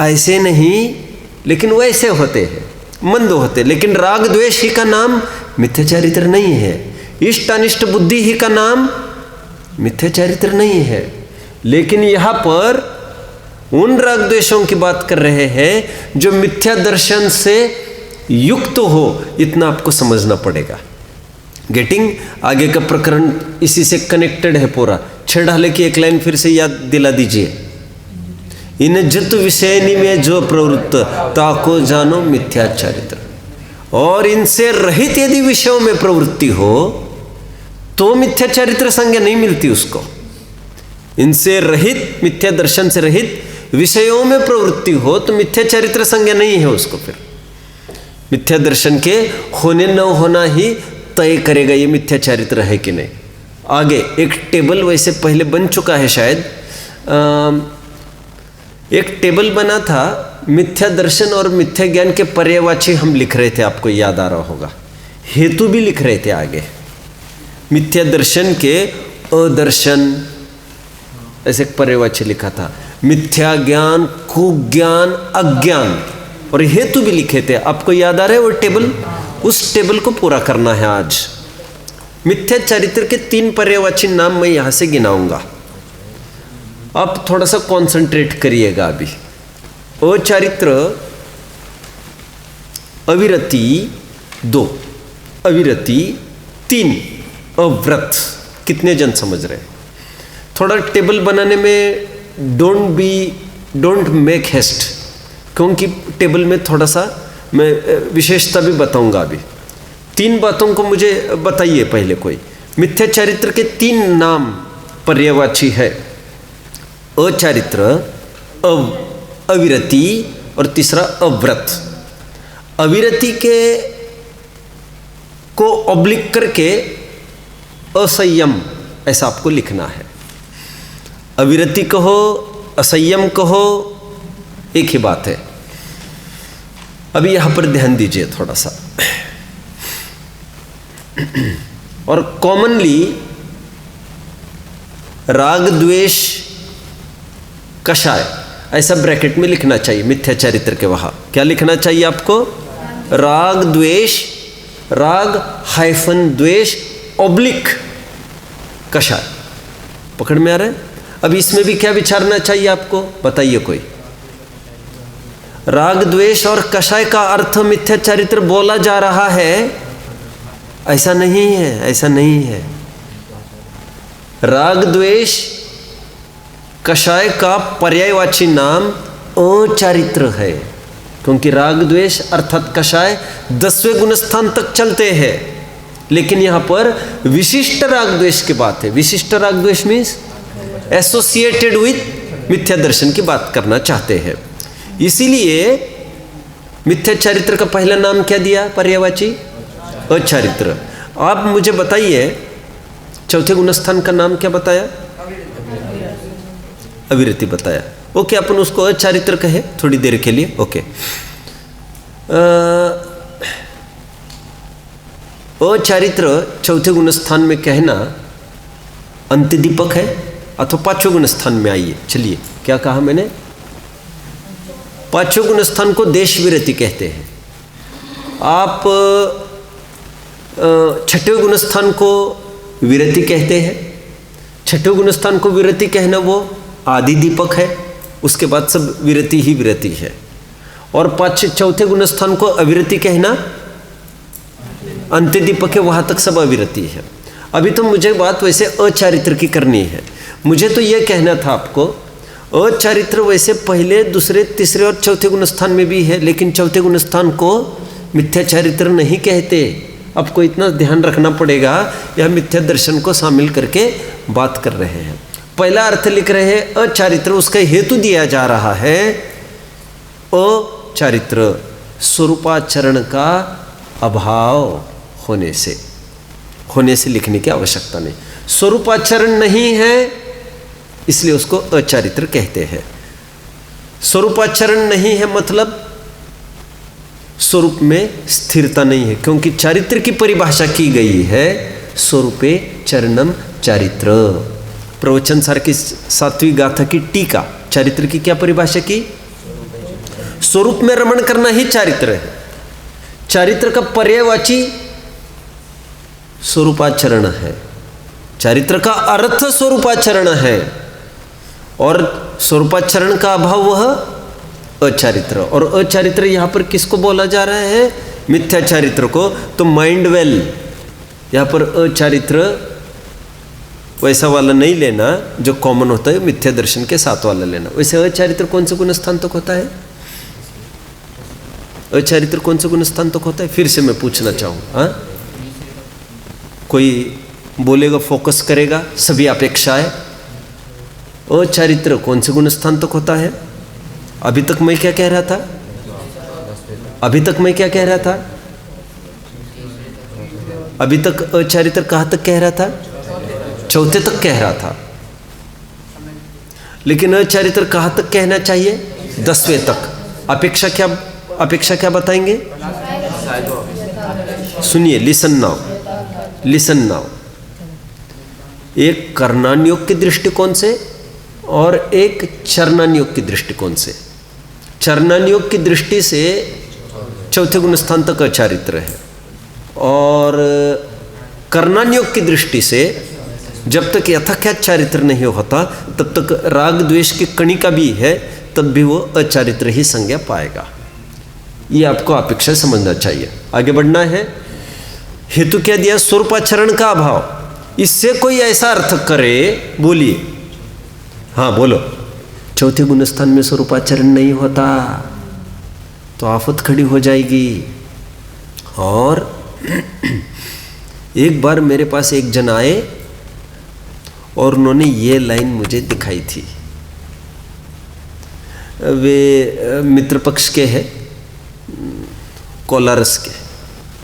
ऐसे नहीं लेकिन वैसे होते हैं, मंद होते। लेकिन राग द्वेष ही का नाम मिथ्या चारित्र नहीं है, इष्ट अनिष्ट बुद्धि ही का नाम मिथ्या चारित्र नहीं है। लेकिन यहाँ पर उन राग द्वेषों की बात कर रहे हैं जो मिथ्या दर्शन से युक्त हो, इतना आपको समझना पड़ेगा। गेटिंग? आगे का प्रकरण इसी से कनेक्टेड है पूरा। छेड़ाले की एक लाइन फिर से याद दिला दीजिए। इन जित विषयनी में जो प्रवृत्त ताको जानो मिथ्या चारित्र। और इनसे रहित यदि विषयों में प्रवृत्ति हो तो मिथ्या चारित्र संज्ञा नहीं मिलती उसको। इनसे रहित, मिथ्या दर्शन से रहित विषयों में प्रवृत्ति हो तो मिथ्या चारित्र संज्ञा नहीं है उसको। फिर मिथ्या दर्शन के होने न होना ही तय करेगा ये मिथ्या चारित्र है कि नहीं। आगे एक टेबल वैसे पहले बन चुका है शायद, एक टेबल बना था, मिथ्या दर्शन और मिथ्या ज्ञान के पर्यायवाची हम लिख रहे थे, आपको याद आ रहा होगा। हेतु भी लिख रहे थे आगे। मिथ्या दर्शन के अदर्शन ऐसे पर्यायवाची लिखा था, मिथ्या ज्ञान, कुज्ञान, अज्ञान, और हेतु भी लिखे थे। आपको याद आ रहा है वो टेबल? उस टेबल को पूरा करना है आज। मिथ्या चरित्र के 3 पर्यायवाची नाम मैं यहां से गिनाऊंगा, आप थोड़ा सा कंसंट्रेट करिएगा अभी। अचारित्र, अविरति 2, अविरति 3, अव्रत। कितने जन समझ रहे हैं? थोड़ा टेबल बनाने में डोंट मेक हेस्ट, क्योंकि टेबल में थोड़ा सा मैं विशेषता भी बताऊंगा अभी। 3 बातों को मुझे बताइए पहले। कोई मिथ्या चरित्र के 3 नाम पर्यायवाची है, अचारित्र, अविरति और तीसरा अव्रत। अविरति के को ऑब्लिक करके असंयम ऐसा आपको लिखना है। अविरति कहो, असंयम कहो, एक ही बात है। अभी यहां पर ध्यान दीजिए थोड़ा सा। और कॉमनली राग द्वेष कषाय ऐसा ब्रैकेट में लिखना चाहिए। मिथ्या चरित्र के वहां क्या लिखना चाहिए आपको? राग द्वेष, राग हाइफन द्वेष ऑब्लिक कषाय। पकड़ में आ रहा है? अब इसमें भी क्या विचारना चाहिए आपको, बताइए कोई। राग द्वेष और कषाय का अर्थ मिथ्या चरित्र बोला जा रहा है, ऐसा नहीं है, ऐसा नहीं है। राग द्वेष कषाय का पर्यायवाची नाम अचारित्र है, क्योंकि राग द्वेष अर्थात कषाय 10वें गुणस्थान तक चलते हैं, लेकिन यहां पर विशिष्ट राग द्वेष की बात है। विशिष्ट राग द्वेष मीन्स एसोसिएटेड विथ मिथ्या दर्शन की बात करना चाहते हैं। इसीलिए मिथ्या चरित्र का पहला नाम क्या दिया पर्यायवाची? अचारित्र। आप मुझे बताइए चौथे गुणस्थान का नाम क्या बताया? अविरति बताया। ओके, अपन उसको अचारित्र कहे थोड़ी देर के लिए। ओके, अचारित्र चौथे गुणस्थान में कहना अंत्यदीपक है अथवा 5वें गुणस्थान में। आइए चलिए, क्या कहा मैंने? 5वें गुणस्थान को देश विरति कहते हैं। आप 6ठे गुणस्थान को विरति कहते हैं। 6ठे गुणस्थान को विरति कहना वो आदि दीपक है, उसके बाद सब विरति ही विरति है। और चौथे गुणस्थान को अविरति कहना अंत्य दीपक है, वहां तक सब अविरति है। अभी तो मुझे बात वैसे अचारित्र की करनी है। मुझे तो यह कहना था आपको, अचारित्र वैसे पहले, दूसरे, तीसरे और चौथे गुणस्थान में भी है, लेकिन चौथे गुणस्थान को मिथ्या चरित्र नहीं कहते। आपको इतना ध्यान रखना पड़ेगा, यह मिथ्या दर्शन को शामिल करके बात कर रहे हैं। पहला अर्थ लिख रहे हैं अचारित्र, उसका हेतु दिया जा रहा है अचारित्र, स्वरूपाचरण का अभाव होने से लिखने की आवश्यकता नहीं। स्वरूपाचरण नहीं है इसलिए उसको अचारित्र कहते हैं। स्वरूपाचरण नहीं है मतलब स्वरूप में स्थिरता नहीं है, क्योंकि चारित्र की परिभाषा की गई है स्वरूपे चरणम चारित्र। प्रवचन सार की 7वीं गाथा की टीका, चारित्र की क्या परिभाषा की? स्वरूप में रमण करना ही चारित्र है। चारित्र का पर्यायवाची स्वरूपाचरण है। चारित्र का अर्थ स्वरूपाचरण है और स्वरूपाचरण का अभाव वह अचारित्र। और अचारित्र यहां पर किसको बोला जा रहा है? मिथ्या चारित्र को। तो माइंड वेल, यहां पर अचारित्र वैसा वाला नहीं लेना जो कॉमन होता है, मिथ्या दर्शन के साथ वाला लेना। वैसे अचारित्र कौन से गुणस्थान तक होता है? अचारित्र कौन से गुणस्थान तक होता है? फिर से मैं पूछना चाहूँगा। हाँ, कोई बोलेगा, फोकस करेगा, सभी अपेक्षाएं। अचारित्र कौन से गुणस्थान तक होता है? अभी तक मैं क्या कह रहा था? अभी तक मैं क्या कह रहा था? अभी तक अचारित्र कहाँ तक कह रहा था? चौथे तक कह रहा था। लेकिन अचारित्र कहाँ तक कहना चाहिए? 10वें तक। अपेक्षा क्या बताएंगे? सुनिए, लिसन नाउ। एक कर्णान योग के दृष्टिकोण से और एक चरणान योग के दृष्टिकोण से। चरणान योग की दृष्टि से चौथे गुण स्थान तक अचारित्र है, और कर्णान योग की दृष्टि से जब तक यथाख्यात चारित्र नहीं होता तब तक राग द्वेष की कणिका भी है, तब भी वो अचारित्र ही संज्ञा पाएगा। ये आपको अपेक्षा समझना चाहिए। आगे बढ़ना है। हेतु क्या दिया? स्वरूपाचरण का अभाव। इससे कोई ऐसा अर्थ करे, बोलिए, हाँ बोलो, चौथे गुणस्थान में स्वरूपाचरण नहीं होता तो आफत खड़ी हो जाएगी। और एक बार मेरे पास एक जन आए और उन्होंने ये लाइन मुझे दिखाई थी। वे मित्र पक्ष के हैं, कोलारस के,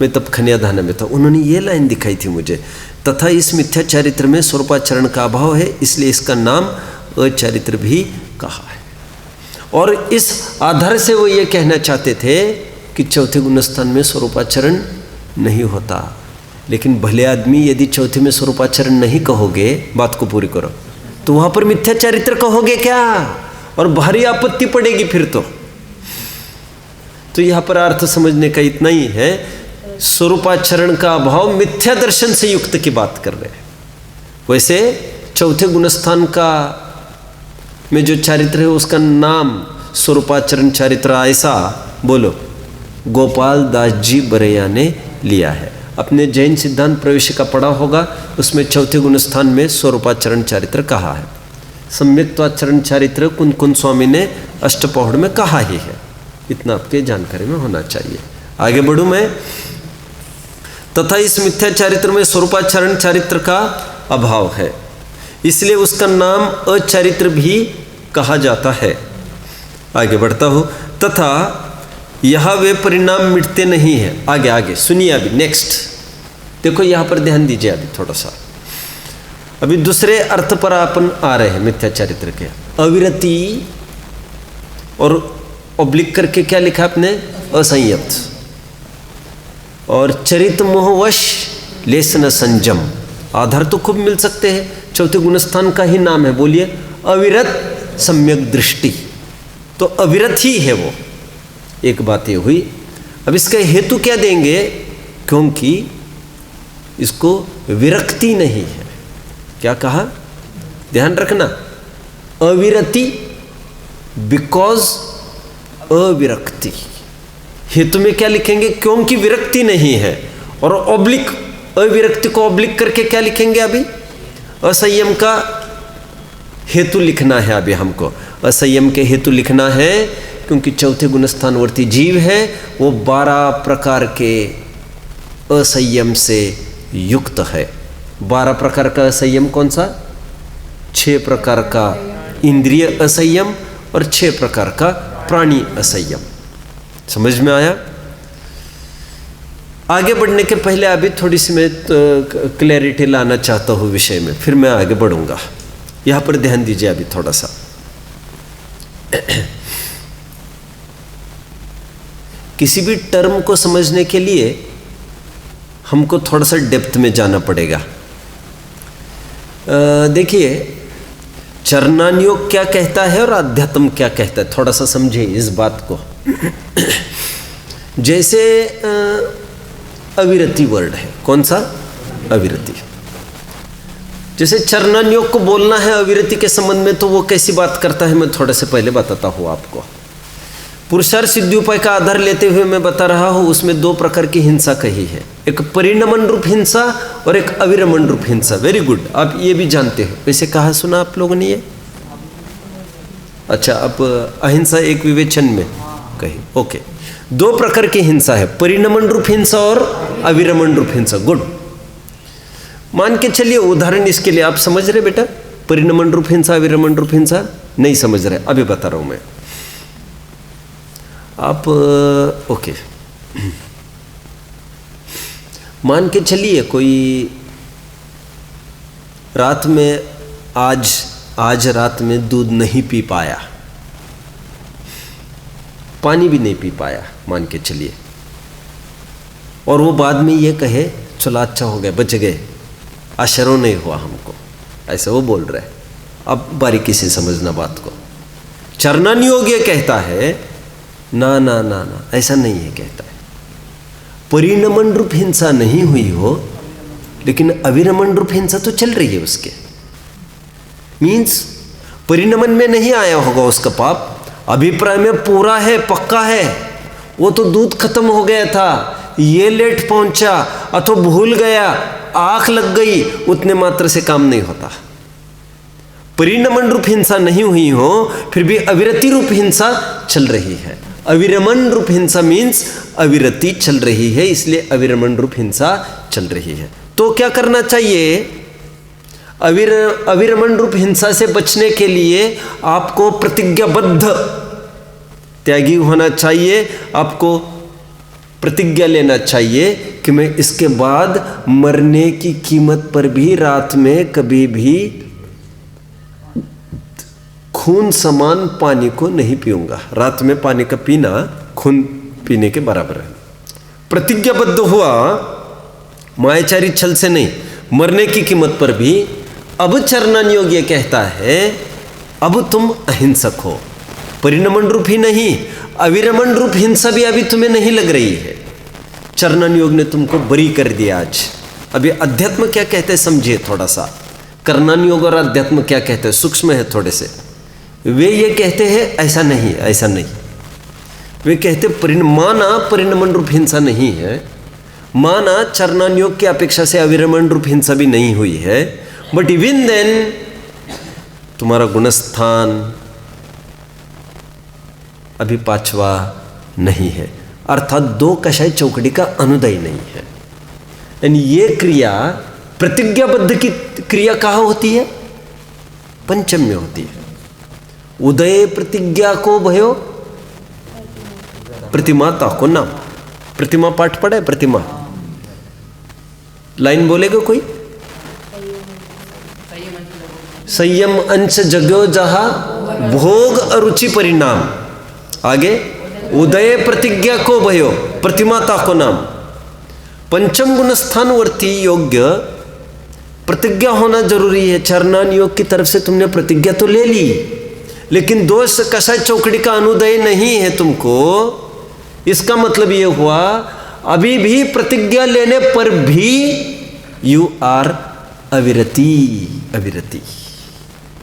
मैं तब खनियाधाना में था। उन्होंने ये लाइन दिखाई थी मुझे, तथा इस मिथ्या चारित्र में स्वरूपाचरण का अभाव है, इसलिए इसका नाम अचारित्र भी कहा है। और इस आधार से वो ये कहना चाहते थे कि चौथे गुणस्थान में स्वरूपाचरण नहीं होता। लेकिन भले आदमी यदि चौथे में स्वरूपाचरण नहीं कहोगे, बात को पूरी करो, तो वहाँ पर मिथ्या चारित्र कहोगे क्या? और भारी आपत्ति पड़ेगी फिर तो यहाँ पर अर्थ समझने का इतना ही है। स्वरूपाचरण का अभाव मिथ्या दर्शन से युक्त की बात कर रहे हैं। वैसे चौथे गुणस्थान का में जो चारित्र है उसका नाम स्वरूपाचरण चारित्र, ऐसा बोलो, गोपाल दास जी बरैया ने लिया है। अपने जैन सिद्धांत प्रवेशिका पढ़ा होगा, उसमें चौथे गुणस्थान में स्वरूपाचरण चारित्र कहा है। सम्यक्त्वाचरण चारित्र कुंद स्वामी ने अष्टपौढ़ में कहा ही है। इतना आपके जानकारी में होना चाहिए। आगे बढ़ूं मैं। तथा इस मिथ्या चारित्र में स्वरूपाचरण चारित्र का अभाव है, इसलिए उसका नाम अचारित्र भी कहा जाता है। आगे बढ़ता हूँ। तथा यह वे परिणाम मिटते नहीं हैं। आगे सुनिए, अभी नेक्स्ट देखो, यहाँ पर ध्यान दीजिए अभी थोड़ा सा। अभी दूसरे अर्थ पर अपन आ रहे हैं मिथ्या चारित्र के। अविरति और ऑब्लिक करके क्या लिखा आपने? असंयत। और चरित मोहवश लेसन संयम। आधार तो खूब मिल सकते हैं, चौथे गुणस्थान का ही नाम है, बोलिए, अविरत सम्यक दृष्टि। तो अविरत ही है वो। एक बात ये हुई। अब इसका हेतु क्या देंगे? क्योंकि इसको विरक्ति नहीं है। क्या कहा? ध्यान रखना, अविरति बिकॉज अविरक्ति। हेतु में क्या लिखेंगे? क्योंकि विरक्ति नहीं है। और ऑब्लिक, अविरक्ति को ऑब्लिक करके क्या लिखेंगे? अभी असंयम का हेतु लिखना है। अभी हमको असंयम के हेतु लिखना है, क्योंकि चौथे गुणस्थानवर्ती जीव है, वो 12 प्रकार के असंयम से युक्त है। 12 प्रकार का असंयम कौन सा? 6 प्रकार का इंद्रिय असंयम और 6 प्रकार का प्राणी असंयम। समझ में आया? आगे बढ़ने के पहले अभी थोड़ी सी मैं क्लैरिटी लाना चाहता हूँ विषय में, फिर मैं आगे बढ़ूंगा। यहाँ पर ध्यान दीजिए अभी थोड़ा सा। किसी भी टर्म को समझने के लिए हमको थोड़ा सा डेप्थ में जाना पड़ेगा। देखिए, चरणान योग क्या कहता है और अध्यात्म क्या कहता है, थोड़ा सा समझिए इस बात को। जैसे अविरति वर्ड है, कौन सा? अविरति। जैसे चरणान योग को बोलना है अविरति के संबंध में, तो वो कैसी बात करता है मैं थोड़े से पहले बताता हूँ आपको। पुरुषार्थ सिद्धि उपाय का आधार लेते हुए मैं बता रहा हूँ, उसमें 2 प्रकार की हिंसा कही है, एक परिणमन रूप हिंसा और एक अविरमण रूप हिंसा। वेरी गुड, आप ये भी जानते हो। वैसे कहाँ सुना आप लोगों ने ये? अच्छा, अब अहिंसा एक विवेचन में कही। ओके, 2 प्रकार की हिंसा है, परिणमन रूप हिंसा और अविरमण रूप हिंसा। गुड, मान के चलिए उदाहरण इसके लिए। आप समझ रहे बेटा? परिणमन रूप हिंसा, अविरमण रूप हिंसा नहीं समझ रहे? अभी बता रहा हूँ मैं। आप ओके, मान के चलिए कोई रात में आज आज रात में दूध नहीं पी पाया, पानी भी नहीं पी पाया मान के चलिए, और वो बाद में ये कहे चलो अच्छा हो गया बच गए, आश्चर्य नहीं हुआ हमको, ऐसा वो बोल रहे हैं। अब बारीकी से समझना बात को। चरनन योग ये कहता है ना ना ना ना, ऐसा नहीं है, कहता है परिणमन रूप हिंसा नहीं हुई हो लेकिन अविरमण रूप हिंसा तो चल रही है उसके, मीन्स परिणमन में नहीं आया होगा उसका पाप, अभिप्राय में पूरा है, पक्का है। वो तो दूध खत्म हो गया था, ये लेट पहुंचा अथवा भूल गया, आंख लग गई, उतने मात्र से काम नहीं होता। परिणमन रूप हिंसा नहीं हुई हो फिर भी अविरति रूप हिंसा चल रही है। अविरमण रूप हिंसा मीन्स अविरति चल रही है, इसलिए अविरमण रूप हिंसा चल रही है। तो क्या करना चाहिए? अविरमण रूप हिंसा से बचने के लिए आपको प्रतिज्ञाबद्ध त्यागी होना चाहिए, आपको प्रतिज्ञा लेना चाहिए कि मैं इसके बाद मरने की कीमत पर भी रात में कभी भी खून समान पानी को नहीं पीऊंगा। रात में पानी का पीना खून पीने के बराबर है। प्रतिज्ञाबद्ध हुआ, मायाचारी छल से नहीं, मरने की कीमत पर भी। अब चरनन योग ये कहता है अब तुम अहिंसक हो, परिणमन रूप ही नहीं अविरमण रूप हिंसा भी अभी तुम्हें नहीं लग रही है। चरनन योग ने तुमको बरी कर दिया आज। अभी अध्यात्म क्या कहते हैं समझिए थोड़ा सा। कर्णन योग और अध्यात्म क्या कहते हैं, सूक्ष्म है थोड़े से। वे ये कहते हैं ऐसा नहीं, ऐसा नहीं। वे कहते माना परिणमन रूप हिंसा नहीं है, माना चरनन योग की अपेक्षा से अविरमण रूप हिंसा भी नहीं हुई है, बट इवन देन तुम्हारा गुणस्थान अभी पांचवा नहीं है, अर्थात दो कषाय चौकड़ी का अनुदय नहीं है। यानी ये क्रिया प्रतिज्ञाबद्ध की क्रिया कहाँ होती है? पंचम में होती है। उदय प्रतिज्ञा को भयो प्रतिमाता को नाम। प्रतिमा पाठ पढ़े? प्रतिमा लाइन बोलेगा कोई? संयम अंश जगो जहा भोग अरुचि परिणाम। आगे उदय प्रतिज्ञा को भयो प्रतिमाता को नाम। पंचम गुण स्थान वर्ती योग्य प्रतिज्ञा होना जरूरी है। चरनन योग की तरफ से तुमने प्रतिज्ञा तो ले ली, लेकिन दोष कषाय चौकड़ी का अनुदय नहीं है तुमको। इसका मतलब ये हुआ अभी भी प्रतिज्ञा लेने पर भी यू आर अविरति। अविरति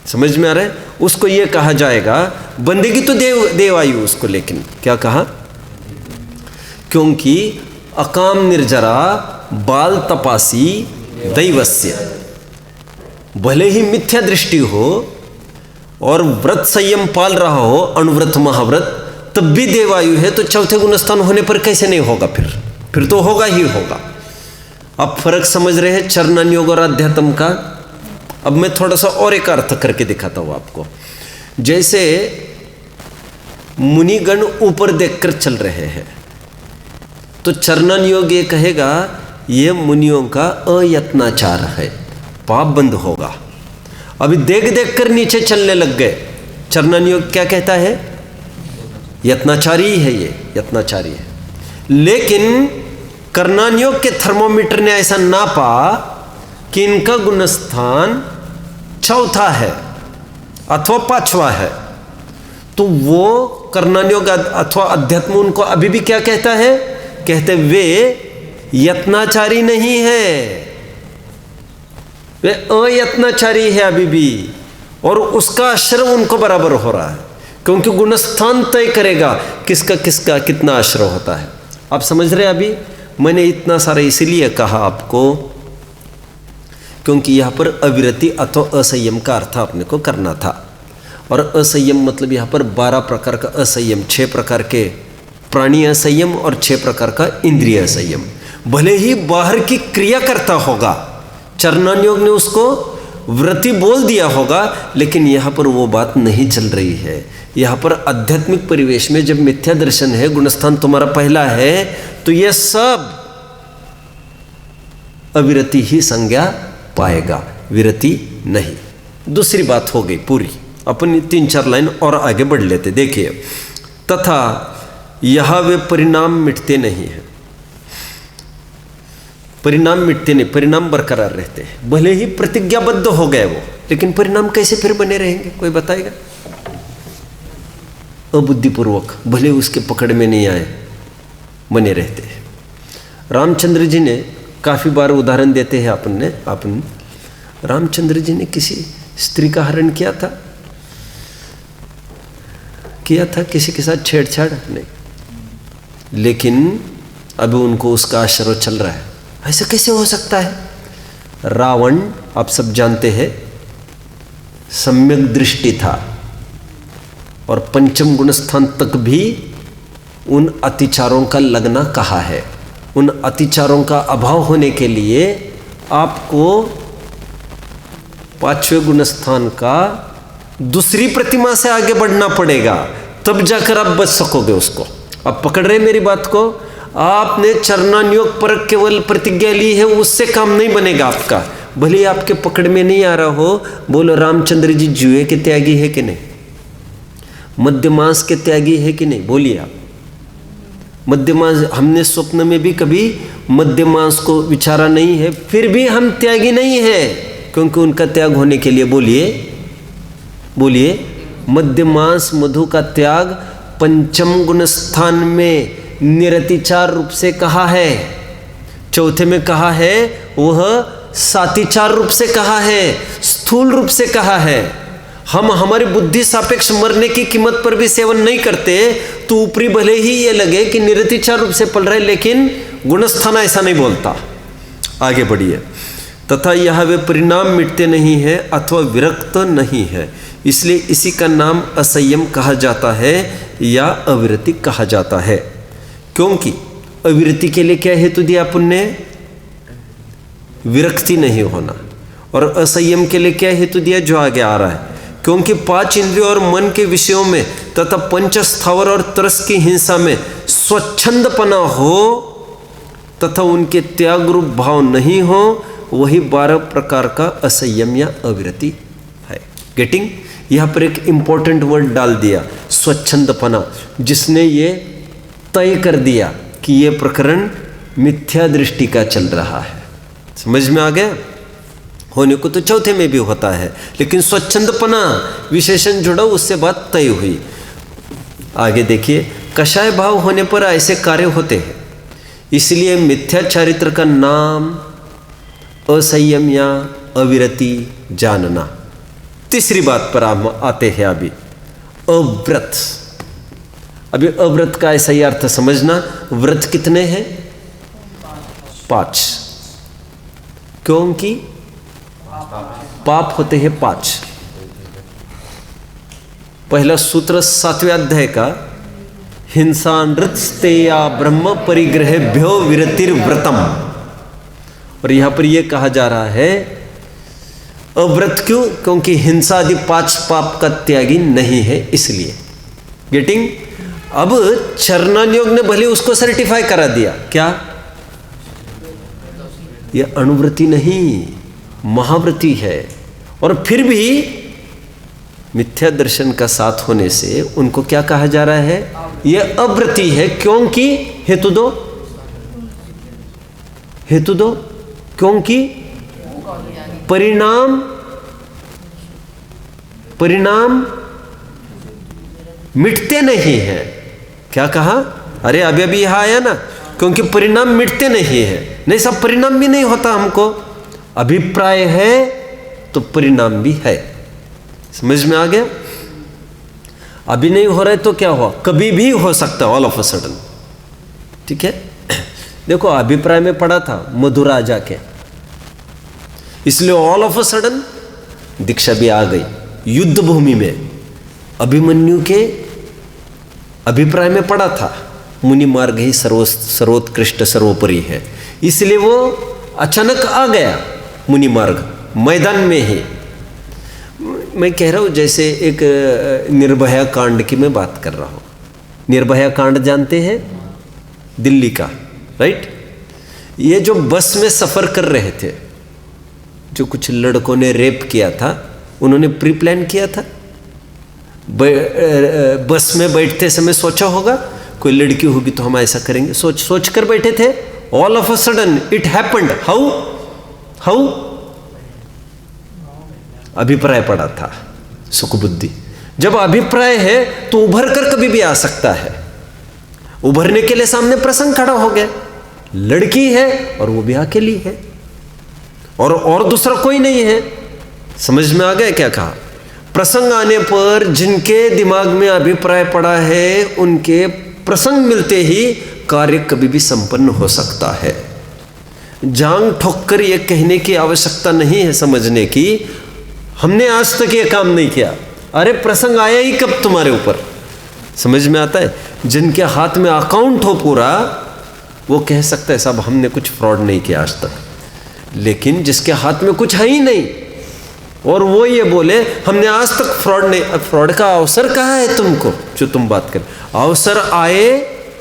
समझ में आ रहा है? उसको ये कहा जाएगा बंदगी तो देव आयु उसको, लेकिन क्या कहा? क्योंकि अकाम निर्जरा बाल तपासी दैवस्य। भले ही मिथ्या दृष्टि हो और व्रत संयम पाल रहा हो, अनुव्रत महाव्रत, तब भी देवायु है, तो चौथे गुणस्थान होने पर कैसे नहीं होगा? फिर तो होगा ही होगा। अब फर्क समझ रहे हैं चरनन योग और अध्यात्म का? अब मैं थोड़ा सा और एक अर्थ करके दिखाता हूं आपको। जैसे मुनिगण ऊपर देखकर चल रहे हैं, तो चरनन योग ये कहेगा ये मुनियों का अयत्नाचार है, पाप बंद होगा। अभी देख देख कर नीचे चलने लग गए, चरनन योग क्या कहता है? यत्नाचारी है, ये यत्नाचारी है। लेकिन कर्णन योग के थर्मोमीटर ने ऐसा नापा कि इनका गुणस्थान चौथा है अथवा पांचवा है, तो वो कर्णन योग अथवा अध्यात्म उनको अभी भी क्या कहता है? कहते वे यत्नाचारी नहीं है, वे अयत्नाचारी है अभी भी, और उसका आश्रय उनको बराबर हो रहा है, क्योंकि गुणस्थान तय करेगा किसका किसका कितना आश्रय होता है। आप समझ रहे हैं? अभी मैंने इतना सारा इसीलिए कहा आपको क्योंकि यहाँ पर अविरति अथवा असंयम का अर्थ आपने को करना था। और असंयम मतलब यहाँ पर 12 प्रकार का असंयम, 6 प्रकार के प्राणी असंयम और 6 प्रकार का इंद्रिय असंयम। भले ही बाहर की क्रिया करता होगा, चरनन योग ने उसको व्रति बोल दिया होगा, लेकिन यहाँ पर वो बात नहीं चल रही है। यहाँ पर आध्यात्मिक परिवेश में जब मिथ्या दर्शन है, गुणस्थान तुम्हारा पहला है, तो यह सब अविरति ही संज्ञा पाएगा, विरति नहीं। दूसरी बात हो गई पूरी। अपन 3-4 लाइन और आगे बढ़ लेते। देखिए, तथा यह वे परिणाम मिटते नहीं हैं। परिणाम मिटते नहीं, परिणाम बरकरार रहते हैं। भले ही प्रतिज्ञाबद्ध हो गए वो, लेकिन परिणाम कैसे फिर बने रहेंगे, कोई बताएगा? अबुद्धिपूर्वक, भले उसके पकड़ में नहीं आए, बने रहते हैं। रामचंद्र जी ने काफ़ी बार उदाहरण देते हैं अपन रामचंद्र जी ने किसी स्त्री का हरण किया था किसी के साथ छेड़छाड़ नहीं, लेकिन अभी उनको उसका आश्रय चल रहा है। ऐसा कैसे हो सकता है? रावण आप सब जानते हैं सम्यक दृष्टि था, और पंचम गुणस्थान तक भी उन अतिचारों का लगना कहा है। उन अतिचारों का अभाव होने के लिए आपको 5वें गुणस्थान का दूसरी प्रतिमा से आगे बढ़ना पड़ेगा, तब जाकर आप बच सकोगे उसको। आप पकड़ रहे मेरी बात को? आपने चरणान्योग पर केवल प्रतिज्ञा ली है, उससे काम नहीं बनेगा आपका। भले आपके पकड़ में नहीं आ रहा हो। बोलो, रामचंद्र जी जुए के त्यागी है कि नहीं? मध्यमांस के त्यागी है कि नहीं? बोलिए आप। मध्यमांस, हमने स्वप्न में भी कभी मध्यमांस को विचारा नहीं है, फिर भी हम त्यागी नहीं है, क्योंकि उनका त्याग होने के लिए बोलिए मध्यमांस मधु का त्याग पंचम गुण स्थान में निरतिचार रूप से कहा है, चौथे में कहा है, वह सातिचार रूप से कहा है, स्थूल रूप से कहा है। हम हमारी बुद्धि सापेक्ष मरने की कीमत पर भी सेवन नहीं करते, तो ऊपरी भले ही ये लगे कि निरतिचार रूप से पल रहे, लेकिन गुणस्थान ऐसा नहीं बोलता। आगे बढ़िए। तथा यह वे परिणाम मिटते नहीं हैं अथवा विरक्त नहीं है, इसलिए इसी का नाम असंयम कहा जाता है या अविरति कहा जाता है। क्योंकि अविरति के लिए क्या हेतु दिया अपन ने? विरक्ति नहीं होना। और असंयम के लिए क्या हेतु दिया? जो आगे आ रहा है, क्योंकि 5 इंद्रियों और मन के विषयों में तथा पंच स्थावर और तरस की हिंसा में स्वच्छंदपना हो तथा उनके त्याग रूप भाव नहीं हो, वही 12 प्रकार का असंयम या अविरति है। गेटिंग? यहाँ पर एक इंपॉर्टेंट वर्ड डाल दिया, स्वच्छंदपना, जिसने ये तय कर दिया कि ये प्रकरण मिथ्या दृष्टि का चल रहा है। समझ में आ गया? होने को तो चौथे में भी होता है, लेकिन स्वच्छंदपना विशेषण जुड़ा, उससे बात तय हुई। आगे देखिए, कषाय भाव होने पर ऐसे कार्य होते हैं, इसलिए मिथ्या चारित्र का नाम असंयम या अविरति जानना। तीसरी बात पर हम आते हैं अभी, अव्रत। अभी अव्रत का ऐसा ही अर्थ समझना। व्रत कितने हैं? 5, क्योंकि पाप होते हैं 5। पहला सूत्र 7वें अध्याय का, हिंसा नृत्स्तेया ब्रह्म परिग्रहेभ्यो विरतिर्व्रतम। और यहां पर यह कहा जा रहा है अव्रत क्यों? क्योंकि हिंसा आदि 5 पाप का त्यागी नहीं है, इसलिए। गेटिंग? अब चरणान्योग ने भले उसको सर्टिफाई करा दिया, क्या? यह अणुव्रति नहीं, महाव्रति है। और फिर भी मिथ्या दर्शन का साथ होने से उनको क्या कहा जा रहा है? यह अव्रति है। क्योंकि हेतु दो, क्योंकि परिणाम मिटते नहीं हैं। क्या कहा? अरे अभी यहां आया ना, क्योंकि परिणाम मिटते नहीं है। नहीं, सब परिणाम भी नहीं होता। हमको अभिप्राय है तो परिणाम भी है। समझ में आ गया? अभी नहीं हो रहा है तो क्या हुआ? कभी भी हो सकता है, ऑल ऑफ अ सडन। ठीक है? देखो, अभिप्राय में पढ़ा था मधुराजा के, इसलिए ऑल ऑफ अ सडन दीक्षा भी आ गई। युद्ध भूमि में अभिमन्यु के अभिप्राय में पढ़ा था मुनि मार्ग ही सर्वोत्कृष्ट सर्वोपरि है, इसलिए वो अचानक आ गया मुनि मार्ग मैदान में ही। मैं कह रहा हूँ जैसे एक निर्भया कांड की मैं बात कर रहा हूँ। निर्भया कांड जानते हैं? दिल्ली का, राइट? ये जो बस में सफ़र कर रहे थे, जो कुछ लड़कों ने रेप किया था, उन्होंने प्री प्लान किया था? बस में बैठते समय सोचा होगा कोई लड़की होगी तो हम ऐसा करेंगे, सोच कर बैठे थे? All of a sudden it happened. How? अभिप्राय पड़ा था, सुखबुद्धि। जब अभिप्राय है तो उभर कर कभी भी आ सकता है। उभरने के लिए सामने प्रसंग खड़ा हो गया, लड़की है और वो भी अकेली है और दूसरा कोई नहीं है। समझ में आ गया क्या कहा? प्रसंग आने पर जिनके दिमाग में अभिप्राय पड़ा है उनके प्रसंग मिलते ही कार्य कभी भी संपन्न हो सकता है। जांग ठोक कर यह कहने की आवश्यकता नहीं है समझने की हमने आज तक ये काम नहीं किया। अरे प्रसंग आया ही कब तुम्हारे ऊपर? समझ में आता है? जिनके हाथ में अकाउंट हो पूरा वो कह सकता है साहब हमने कुछ फ्रॉड नहीं किया आज तक, लेकिन जिसके हाथ में कुछ है ही नहीं और वो ये बोले हमने आज तक फ्रॉड नहीं। फ्रॉड का अवसर कहाँ है तुमको जो तुम बात कर? अवसर आए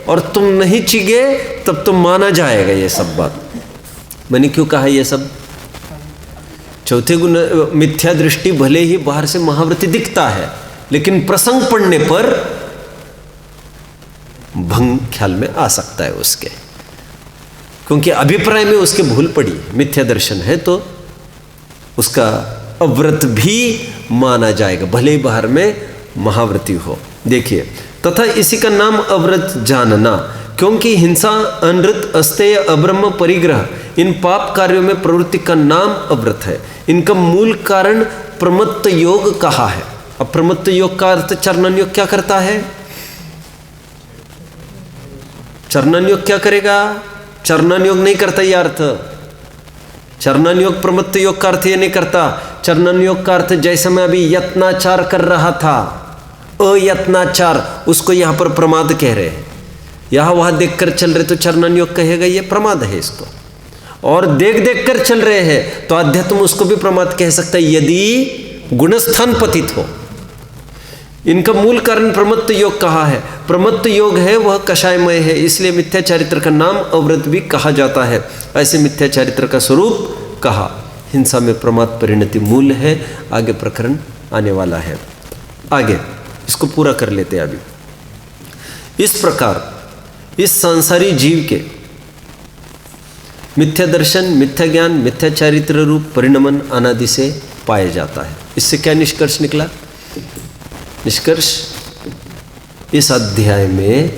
और तुम नहीं चिगे तब तो माना जाएगा ये सब बात। मैंने क्यों कहा ये सब? चौथे गुण मिथ्या दृष्टि भले ही बाहर से महावृत्ति दिखता है लेकिन प्रसंग पढ़ने पर भंग ख्याल में आ सकता है उसके, क्योंकि अभिप्राय में उसके भूल पड़ी। मिथ्या दर्शन है तो उसका अव्रत भी माना जाएगा भले ही बाहर में महावृत्ति हो। देखिए, तथा इसी का नाम अव्रत जानना, क्योंकि हिंसा, अनृत, अस्तेय, अब्रह्म, परिग्रह इन पाप कार्यों में प्रवृत्ति का नाम अव्रत है। इनका मूल कारण प्रमत्त योग कहा है। अब प्रमत्त योग का अर्थ चरणन योग क्या करता है? चरणन योग क्या करेगा? चरणन योग नहीं करता यह अर्थ। चरणन योग प्रमत्त योग का अर्थ ये नहीं करता। चरणन योग का अर्थ जैसे मैं अभी यत्नाचार कर रहा था, अयत्नाचार, उसको यहां पर प्रमाद कह रहे हैं। यहां वहां देखकर चल रहे तो चरणन योग कहेगा ये प्रमाद है इसको, और देख देख कर चल रहे हैं तो अध्यात्म उसको भी प्रमाद कह सकता है यदि गुणस्थान पतित हो। इनका मूल कारण प्रमत्त योग कहा है। प्रमत्त योग है वह कषायमय है, इसलिए मिथ्या चारित्र का नाम अव्रत भी कहा जाता है। ऐसे मिथ्या चारित्र का स्वरूप कहा। हिंसा में प्रमाद परिणति मूल है। आगे प्रकरण आने वाला है, आगे इसको पूरा कर लेते हैं अभी। इस प्रकार इस सांसारी जीव के मिथ्या दर्शन, मिथ्या ज्ञान, मिथ्या चारित्र रूप परिणमन अनादि से पाया जाता है। इससे क्या निष्कर्ष निकला? निष्कर्ष इस अध्याय में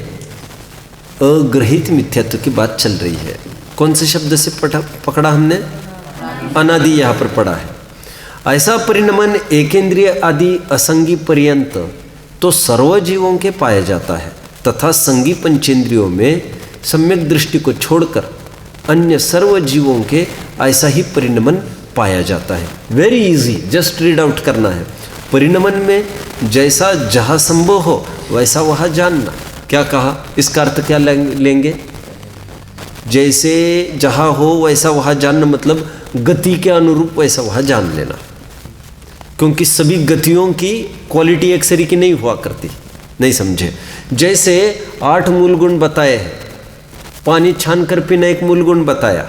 अग्रहित मिथ्यात्व की बात चल रही है। कौन से शब्द से पकड़ा हमने? अनादि यहाँ पर पढ़ा है। ऐसा परिणमन एकेंद्रिय आदि असंगी पर्यंत तो सर्व जीवों के पाया जाता है, तथा संगी पंचेंद्रियों में सम्यक दृष्टि को छोड़कर अन्य सर्व जीवों के ऐसा ही परिणमन पाया जाता है। Very easy, just read out करना है। परिणमन में जैसा जहाँ संभव हो वैसा वहाँ जानना। क्या कहा? इसका अर्थ क्या लेंगे? जैसे जहाँ हो वैसा वहाँ जानना, मतलब गति के अनुरूप वैसा वहाँ जान लेना, क्योंकि सभी गतियों की क्वालिटी एक सरी की नहीं हुआ करती। नहीं समझे? जैसे 8 मूल गुण बताए हैं, पानी छान कर पीना एक मूल गुण बताया,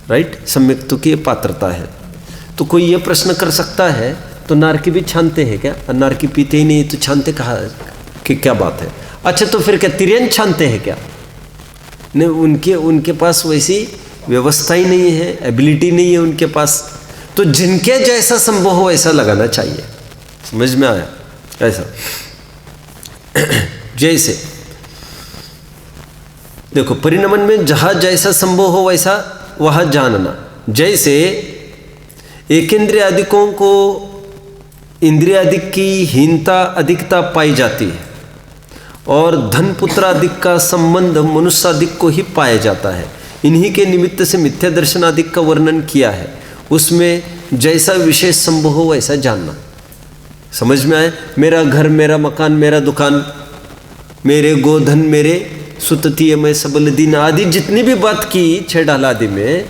राइट? सम्यक्त्व की पात्रता है। तो कोई ये प्रश्न कर सकता है तो नारकी भी छानते हैं क्या? नारकी पीते ही नहीं तो छानते कहा कि क्या बात है? अच्छा तो फिर क्या तिरंज छानते हैं क्या? नहीं, उनके पास वैसी व्यवस्था ही नहीं है, एबिलिटी नहीं है उनके पास। तो जिनके जैसा संभव हो वैसा लगाना चाहिए। समझ में आया? ऐसा जैसे देखो, परिणमन में जहाँ जैसा संभव हो वैसा वह जानना। जैसे एकेंद्रिय अधिकों को इंद्रिय अधिक की हीनता अधिकता पाई जाती है, और धन पुत्रादिक का संबंध मनुष्यादिक को ही पाया जाता है। इन्हीं के निमित्त से मिथ्या दर्शनादिक का वर्णन किया है। उसमें जैसा विशेष संभव हो वैसा जानना। समझ में आए? मेरा घर, मेरा मकान, मेरा दुकान, मेरे गोधन, मेरे सुततीय में सबल दिन आदि जितनी भी बात की 6 ढाल आदि में,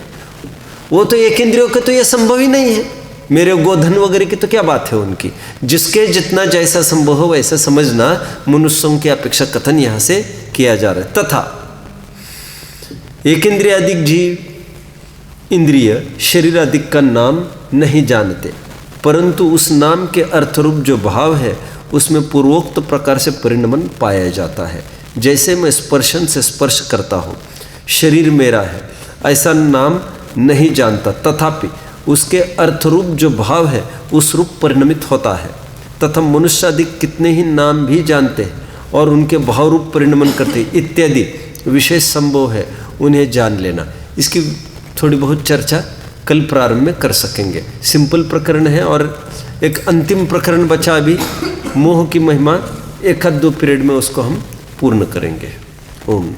वो तो एक इंद्रियों का तो ये संभव ही नहीं है। मेरे गोधन वगैरह की तो क्या बात है उनकी। जिसके जितना जैसा संभव हो वैसा समझना मनुष्यों की अपेक्षा कथन यहाँ से किया जा रहा है। तथा एक इंद्रिय अधिक जीव इंद्रिय शरीर अधिक का नाम नहीं जानते, परंतु उस नाम के अर्थरूप जो भाव है उसमें पूर्वोक्त प्रकार से परिणमन पाया जाता है। जैसे मैं स्पर्शन से स्पर्श करता हूँ, शरीर मेरा है ऐसा नाम नहीं जानता, तथापि उसके अर्थरूप जो भाव है उस रूप परिणमित होता है। तथा मनुष्य आदि कितने ही नाम भी जानते हैं और उनके भाव रूप परिणमन करते इत्यादि विशेष संभव है उन्हें जान लेना। इसकी थोड़ी बहुत चर्चा कल प्रारंभ में कर सकेंगे। सिंपल प्रकरण है और एक अंतिम प्रकरण बचा अभी, मोह की महिमा, 1-2 पीरियड में उसको हम पूर्ण करेंगे। ओम।